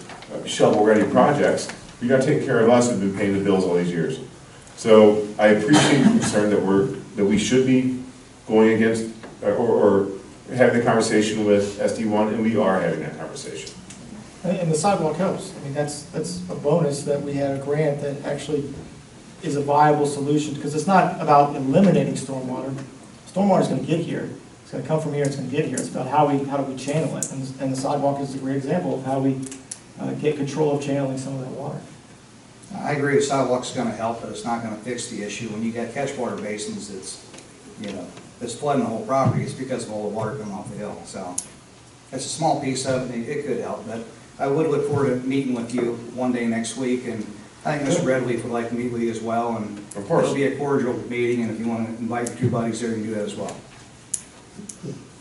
shovel-ready projects. You're not taking care of us who've been paying the bills all these years. So I appreciate your concern that we should be going against or having the conversation with SD1, and we are having that conversation. And the sidewalk helps. I mean, that's a bonus that we had a grant that actually is a viable solution, because it's not about eliminating stormwater. Stormwater is going to get here. It's going to come from here, it's going to get here. It's about how do we channel it. And the sidewalk is a great example of how we get control of channeling some of that water. I agree, the sidewalk's gonna help, but it's not gonna fix the issue. When you got catchwater basins that's flooding the whole property, it's because of all the water coming off the hill. So it's a small piece of it, it could help, but I would look forward to meeting with you one day next week, and I think Mr. Redleaf would like to meet with you as well, and of course, it'll be a cordial meeting, and if you want to invite your 2 buddies there, you can do that as well.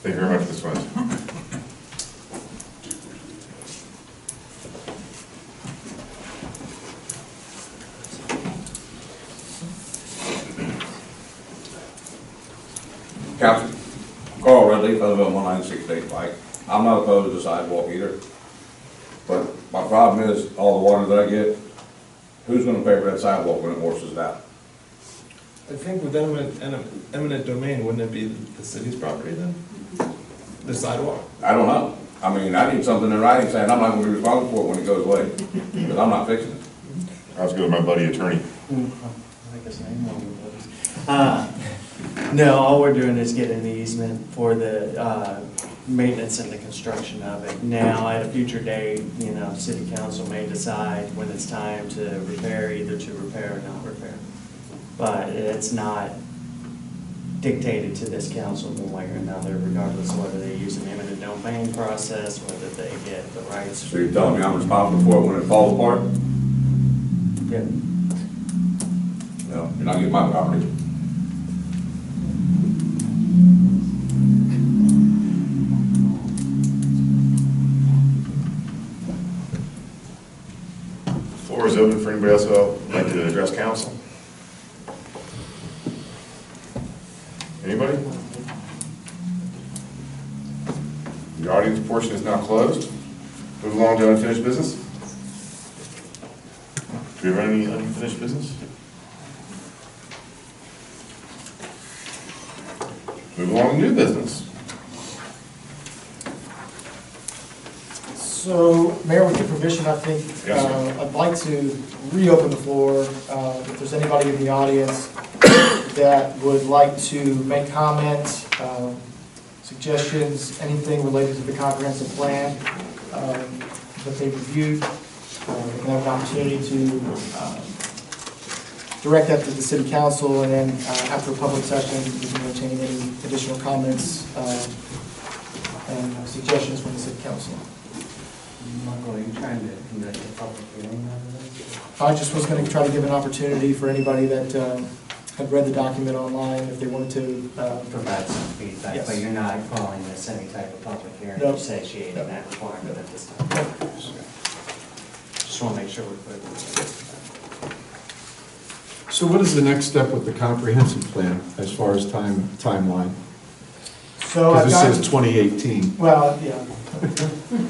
Thank you very much, Ms. Wentz. Council, Carl Redleaf, I live on 196 State Pike. I'm not opposed to the sidewalk either, but my problem is all the water that I get, who's gonna pay for that sidewalk when it washes it out? I think with eminent domain, wouldn't it be the city's property then? The sidewalk? I don't know. I mean, I need something in writing saying I'm not gonna be responsible for it when it goes away, because I'm not fixing it. I was good with my buddy attorney. No, all we're doing is getting the easement for the maintenance and the construction of it. Now, at a future date, you know, city council may decide when it's time to repair, either to repair or not repair. But it's not dictated to this council one way or another, regardless of whether they use an eminent domain process, whether they get the rights. So you're telling me I'm responsible for it when it falls apart? Yeah. No, you're not getting my property. Floor is open for anybody else who would like to address council. Anybody? The audience portion is now closed. Move along to unfinished business. Do we have any unfinished business? Move along to new business. So, Mayor, with your permission, I think Yes, sir. I'd like to reopen the floor. If there's anybody in the audience that would like to make comments, suggestions, anything related to the comprehensive plan that they've reviewed, they can have an opportunity to direct that to the city council, and then after a public session, we can entertain any additional comments and suggestions from the city council. Michael, are you trying to conduct a public hearing out of this? I just was going to try to give an opportunity for anybody that had read the document online, if they wanted to. Provide some feedback, Yes. but you're not calling this any type of public hearing No. or satiating No. that requirement at this time? Just want to make sure we're clear. So what is the next step with the comprehensive plan as far as timeline? So I've Because got. it says 2018. Well, yeah.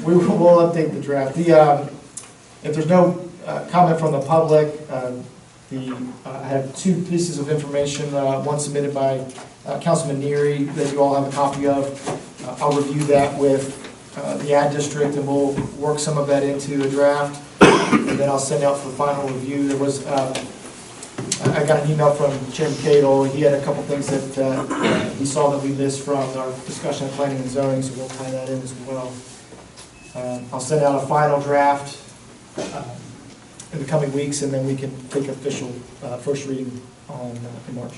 We'll update the draft. If there's no comment from the public, I have two pieces of information, one submitted by Councilman Neary that you all have a copy of. I'll review that with the ad district, and we'll work some of that into a draft, and then I'll send out for final review. There was, I got an email from Chairman Cadle. He had a couple things that he saw that we missed from our discussion of planning and zoning, so we'll tie that in as well. I'll send out a final draft in the coming weeks, and then we can take official first reading in March.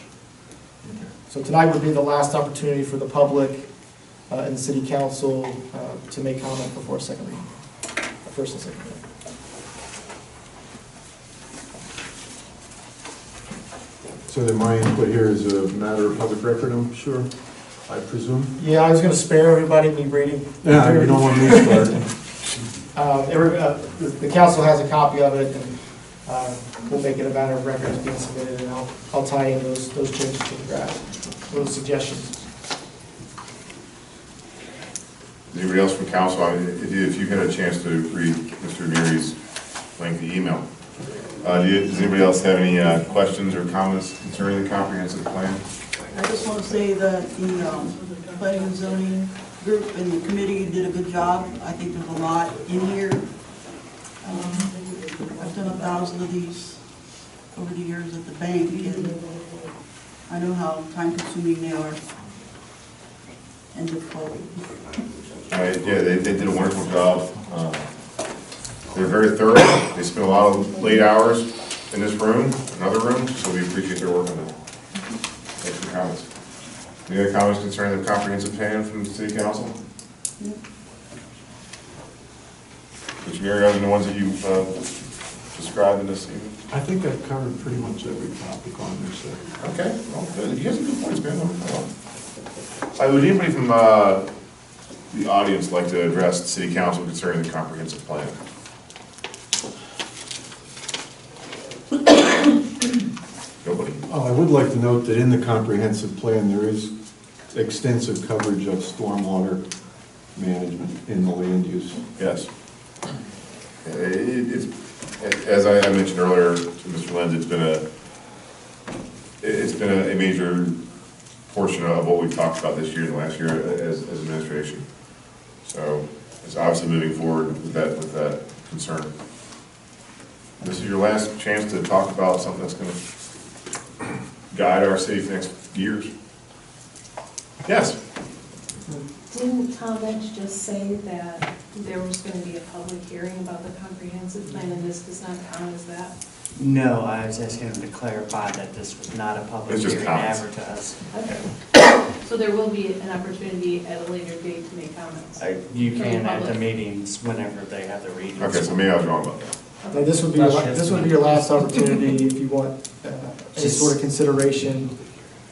So tonight would be the last opportunity for the public and the city council to make comment before a second reading, first and second reading. So then my input here is a matter of public record, I'm sure, I presume? Yeah, I was going to spare everybody me reading. Yeah, you don't want me to start. The council has a copy of it, and we'll make it a matter of record as being submitted, and I'll tie in those changes to the draft, those suggestions. Anybody else from council? If you had a chance to read Mr. Neary's lengthy email, does anybody else have any questions or comments concerning the comprehensive plan? I just want to say that the planning and zoning group and the committee did a good job. I think there's a lot in here. I've done 1,000 of these over the years at the bank, and I know how time-consuming they are and difficult. Yeah, they did a wonderful job. They're very thorough. They spent a lot of late hours in this room, and other rooms, so we appreciate their work on that. Thanks for your comments. Any other comments concerning the comprehensive plan from the city council? Mr. Neary, other than the ones that you described in this evening? I think I've covered pretty much every topic on this. Okay, well, good. You have some good points, man. Would anybody from the audience like to address the city council concerning the comprehensive plan? Nobody? I would like to note that in the comprehensive plan, there is extensive coverage of stormwater management in the land use. Yes. It's, as I mentioned earlier to Mr. Lenz, it's been a major portion of what we've talked about this year and last year as administration. So it's obviously moving forward with that concern. This is your last chance to talk about something that's going to guide our city for the next years. Yes. Didn't Tom Bench just say that there was going to be a public hearing about the comprehensive plan, and this does not count as that? No, I was asking him to clarify that this was not a public It's just hearing comments. advertised. Okay. So there will be an opportunity at a later date to make comments? You From can the at the public. meetings whenever they have the readings. Okay, so maybe I was wrong about that. Now, this would be your last opportunity if you want any sort of consideration,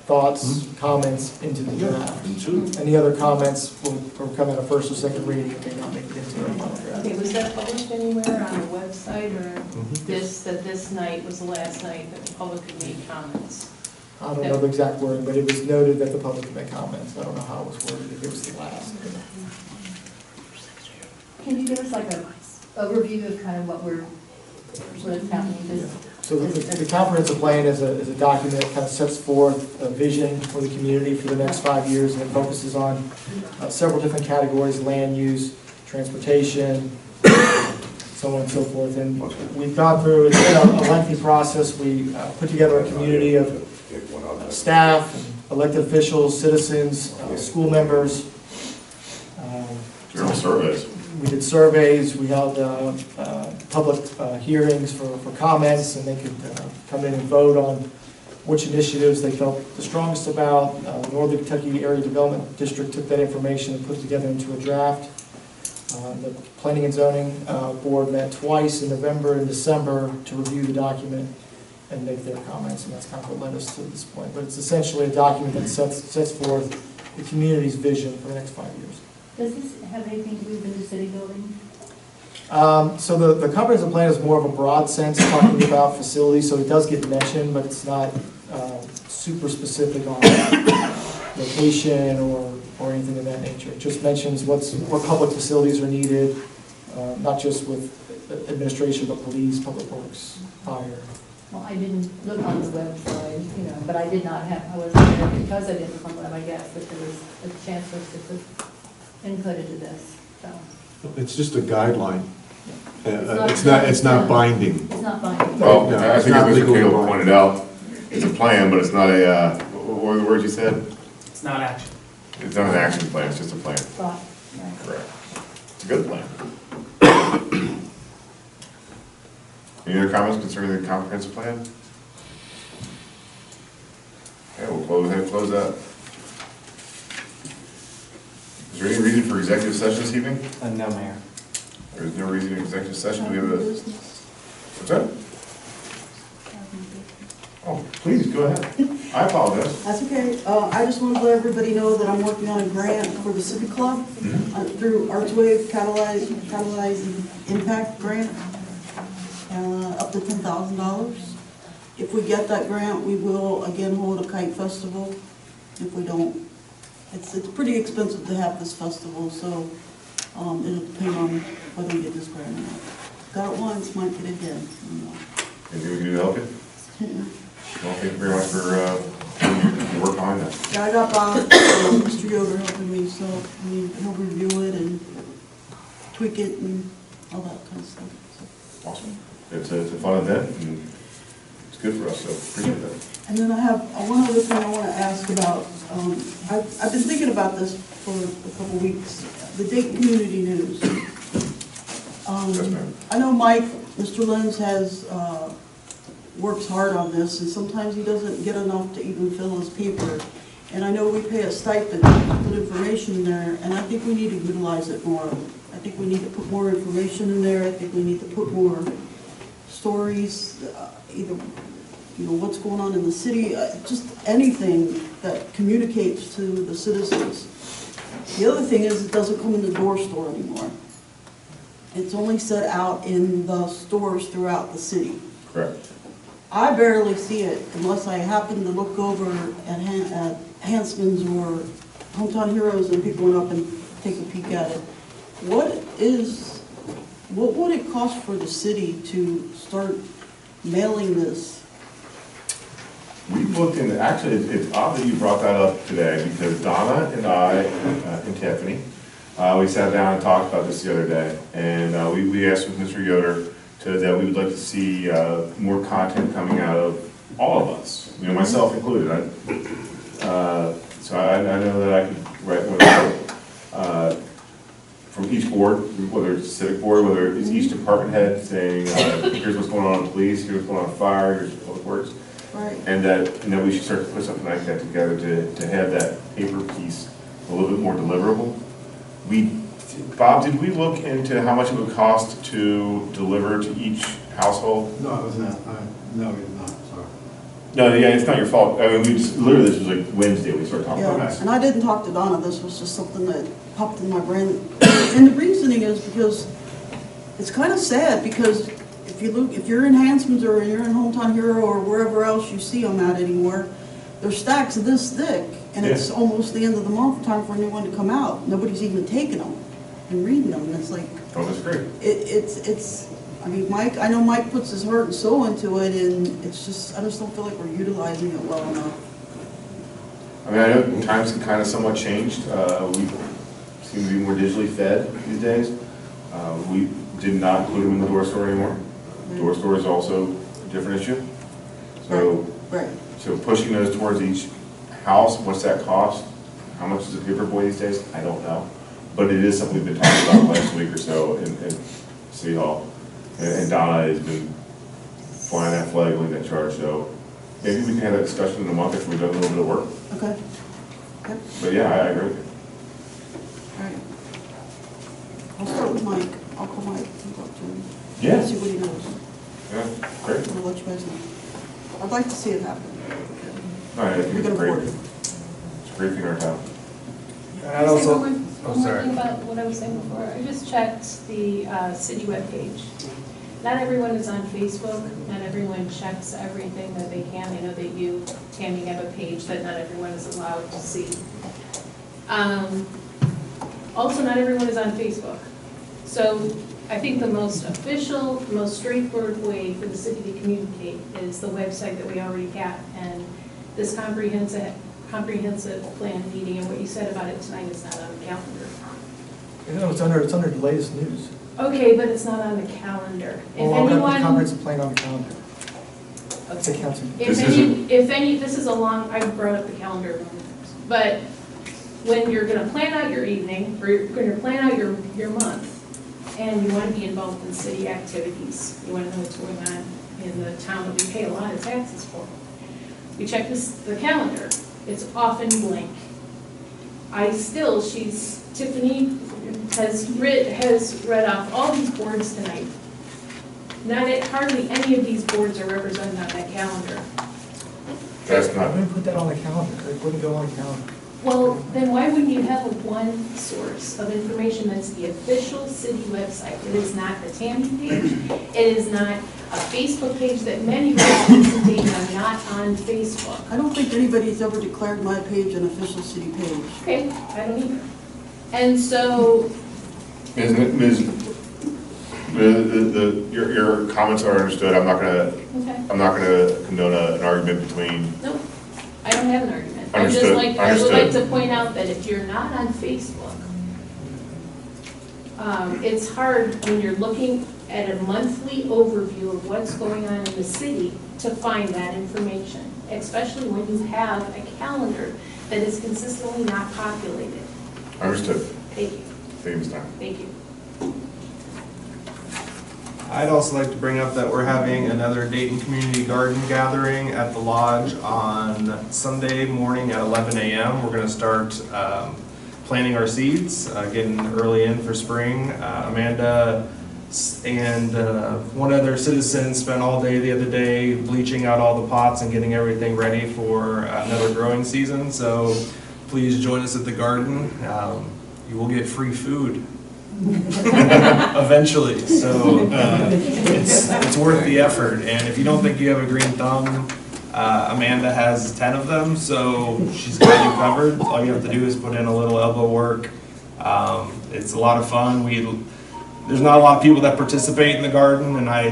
thoughts, comments into the draft. Any other comments will come at a first or second reading if they not make it into a final draft. Okay, was that published anywhere on the website, or Mm-hmm. this night was the last night that the public could make comments? I don't know the exact wording, but it was noted that the public could make comments. I don't know how it was worded, if it was the last. Can you give us like a overview of kind of what's happening this? So the comprehensive plan is a document that kind of sets forth a vision for the community for the next 5 years, and it focuses on several different categories: land use, transportation, so on and so forth. And we've gone through, it's been a lengthy process. We put together a community of staff, elected officials, citizens, school members. Surveys. We did surveys, we held public hearings for comments, and they could come in and vote on which initiatives they felt the strongest about. The Northern Kentucky Area Development District took that information and put it together into a draft. The Planning and Zoning Board met twice in November and December to review the document and make their comments, and that's kind of what led us to this point. But it's essentially a document that sets forth the community's vision for the next 5 years. Does this have anything to do with the city building? So the comprehensive plan is more of a broad sense, talking about facilities, so it does get mentioned, but it's not super specific on location or anything of that nature. It just mentions what public facilities are needed, not just with administration, but police, public works, fire. Well, I didn't look on the website, but I did not have, I wasn't there because I didn't look on the web, I guess, that there was a chance for us to put input into this, so. It's just a guideline. It's It's not binding. It's not binding. Well, No, I it's think not as Mr. legally Cagle binding. pointed out, it's a plan, but it's not a, what were the words you said? It's not action. It's not an action plan, it's just a plan. Right, right. Correct. It's a good plan. Any other comments concerning the comprehensive plan? Okay, we'll close that. Is there any reason for executive session this evening? No, Mayor. There is no reason in executive session, do we have a, what's that? Oh, please, go ahead. I apologize. That's okay. I just want to let everybody know that I'm working on a grant for the Civic Club through Archway Catalyze Impact Grant, up to $10,000. If we get that grant, we will again hold a kite festival. If we don't, it's pretty expensive to have this festival, so it'll depend on whether we get this grant or not. Got it once, might get it again. Anything we can do to help you? Well, thank you very much for your work behind that. Yeah, I got Mr. Yoder helping me, so he'll review it and tweak it and all that kind of stuff. Awesome. It's a fun event, and it's good for us, so appreciate that. And then I have one other thing I want to ask about. I've been thinking about this for a couple weeks. The Dayton Community News. I know Mike, Mr. Lenz works hard on this, and sometimes he doesn't get enough to even fill his paper. And I know we pay a stipend to put information in there, and I think we need to utilize it more. I think we need to put more information in there. I think we need to put more stories, either what's going on in the city, just anything that communicates to the citizens. The other thing is it doesn't come in the door store anymore. It's only set out in the stores throughout the city. Correct. I barely see it unless I happen to look over at Hansman's or Hometown Heroes and pick one up and take a peek at it. What would it cost for the city to start mailing this? We looked into, actually, it's odd that you brought that up today, because Donna and I, and Tiffany, we sat down and talked about this the other day, and we asked with Mr. Yoder that we would like to see more content coming out of all of us, myself included. So I know that I could write more. from each board, whether it's civic board, whether it's each department head saying, here's what's going on in police, here's what's going on in fire, here's public works. Right. And that we should start to put something like that together to have that paper piece a little bit more deliverable. Bob, did we look into how much it would cost to deliver to each household? No, it was not, no, it was not, sorry. No, yeah, it's not your fault. I mean, literally, this was like Wednesday, we started talking about Yeah, this. and I didn't talk to Donna, this was just something that popped in my brain. And the reasoning is because it's kind of sad, because if you look, if you're in Hansman's or you're in Hometown Hero or wherever else you see them at anymore, they're stacks this thick, and it's almost the end of the month, time for a new one to come out. Nobody's even taking them and reading them, and it's like, Oh, that's great. it's, I mean, Mike, I know Mike puts his heart and soul into it, and it's just, I just don't feel like we're utilizing it well enough. I mean, I know times have kind of somewhat changed. We seem to be more digitally fed these days. We did not include them in the door store anymore. Door store is also a different issue. So, Right. so pushing those towards each house, what's that cost? How much is a paper boy these days? I don't know. But it is something we've been talking about last week or so in City Hall. And Donna has been flying that flag, leading that charge, so maybe we can have that discussion in a month after we've done a little bit of work. Okay. Yep. But yeah, I agree with you. All right. I'll start with Mike. I'll call Mike and talk to him. Yeah. See what he knows. Yeah, great. I'll let you guys know. I'd like to see it happen. No, I think We it's can great. afford it. It's a great thing in our town. I'd also, One oh, more sorry. thing about what I was saying before. I just checked the city webpage. Not everyone is on Facebook. Not everyone checks everything that they can. I know that you, Tammy, have a page that not everyone is allowed to see. Also, not everyone is on Facebook. So I think the most official, most straightforward way for the city to communicate is the website that we already have. And this comprehensive plan meeting, and what you said about it tonight is not on the calendar. No, it's under the latest news. Okay, but it's not on the calendar. If Well, I'll have the anyone, comprehensive plan on the calendar. That's a council. if any, this is a long, I've brought up the calendar many times, but when you're gonna plan out your evening, or you're gonna plan out your month, and you wanna be involved in city activities, you wanna know what's going on in the town that we pay a lot of taxes for. We check the calendar, it's often blank. Tiffany has read off all these boards tonight. Hardly any of these boards are represented on that calendar. That's not, I'm gonna put that on the calendar. It wouldn't go on the calendar. Well, then why wouldn't you have one source of information that's the official city website? It is not the Tammy page, it is not a Facebook page that many residents in Dayton are not on Facebook. I don't think anybody's ever declared my page an official city page. Okay, I don't either. And so, your comments are understood. I'm not gonna condone an argument between. nope, I don't have an argument. Understood, I would like understood. to point out that if you're not on Facebook, it's hard when you're looking at a monthly overview of what's going on in the city to find that information, especially when you have a calendar that is consistently not populated. Understood. Thank you. Thank you, Ms. Stein. Thank you. I'd also like to bring up that we're having another Dayton Community Garden gathering at the Lodge on Sunday morning at 11 a.m. We're gonna start planting our seeds, getting early in for spring. Amanda and one other citizen spent all day the other day bleaching out all the pots and getting everything ready for another growing season. So please join us at the garden. You will get free food eventually, so it's worth the effort. And if you don't think you have a green thumb, Amanda has 10 of them, so she's got you covered. All you have to do is put in a little elbow work. It's a lot of fun. There's not a lot of people that participate in the garden, and I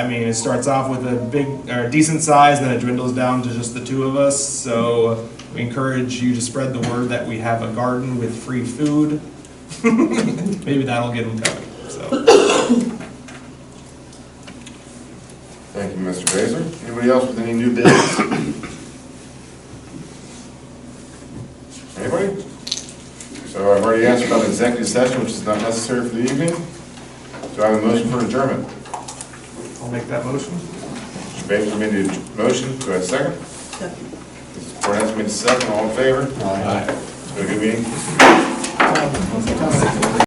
mean, it starts off with a big or decent size, and then it dwindles down to just the two of us. So we encourage you to spread the word that we have a garden with free food. Maybe that'll get them coming. So. Thank you, Mr. Baser. Anybody else with any new business? Anybody? So I've already already asked about the executive session, which is not necessary for the evening. Do I have a motion for adjournment? I'll make that motion. Mr. Baker made the motion. Do I have a second? Second. Mr. Cortez made a second. All in favor? Aye. It's been a good meeting.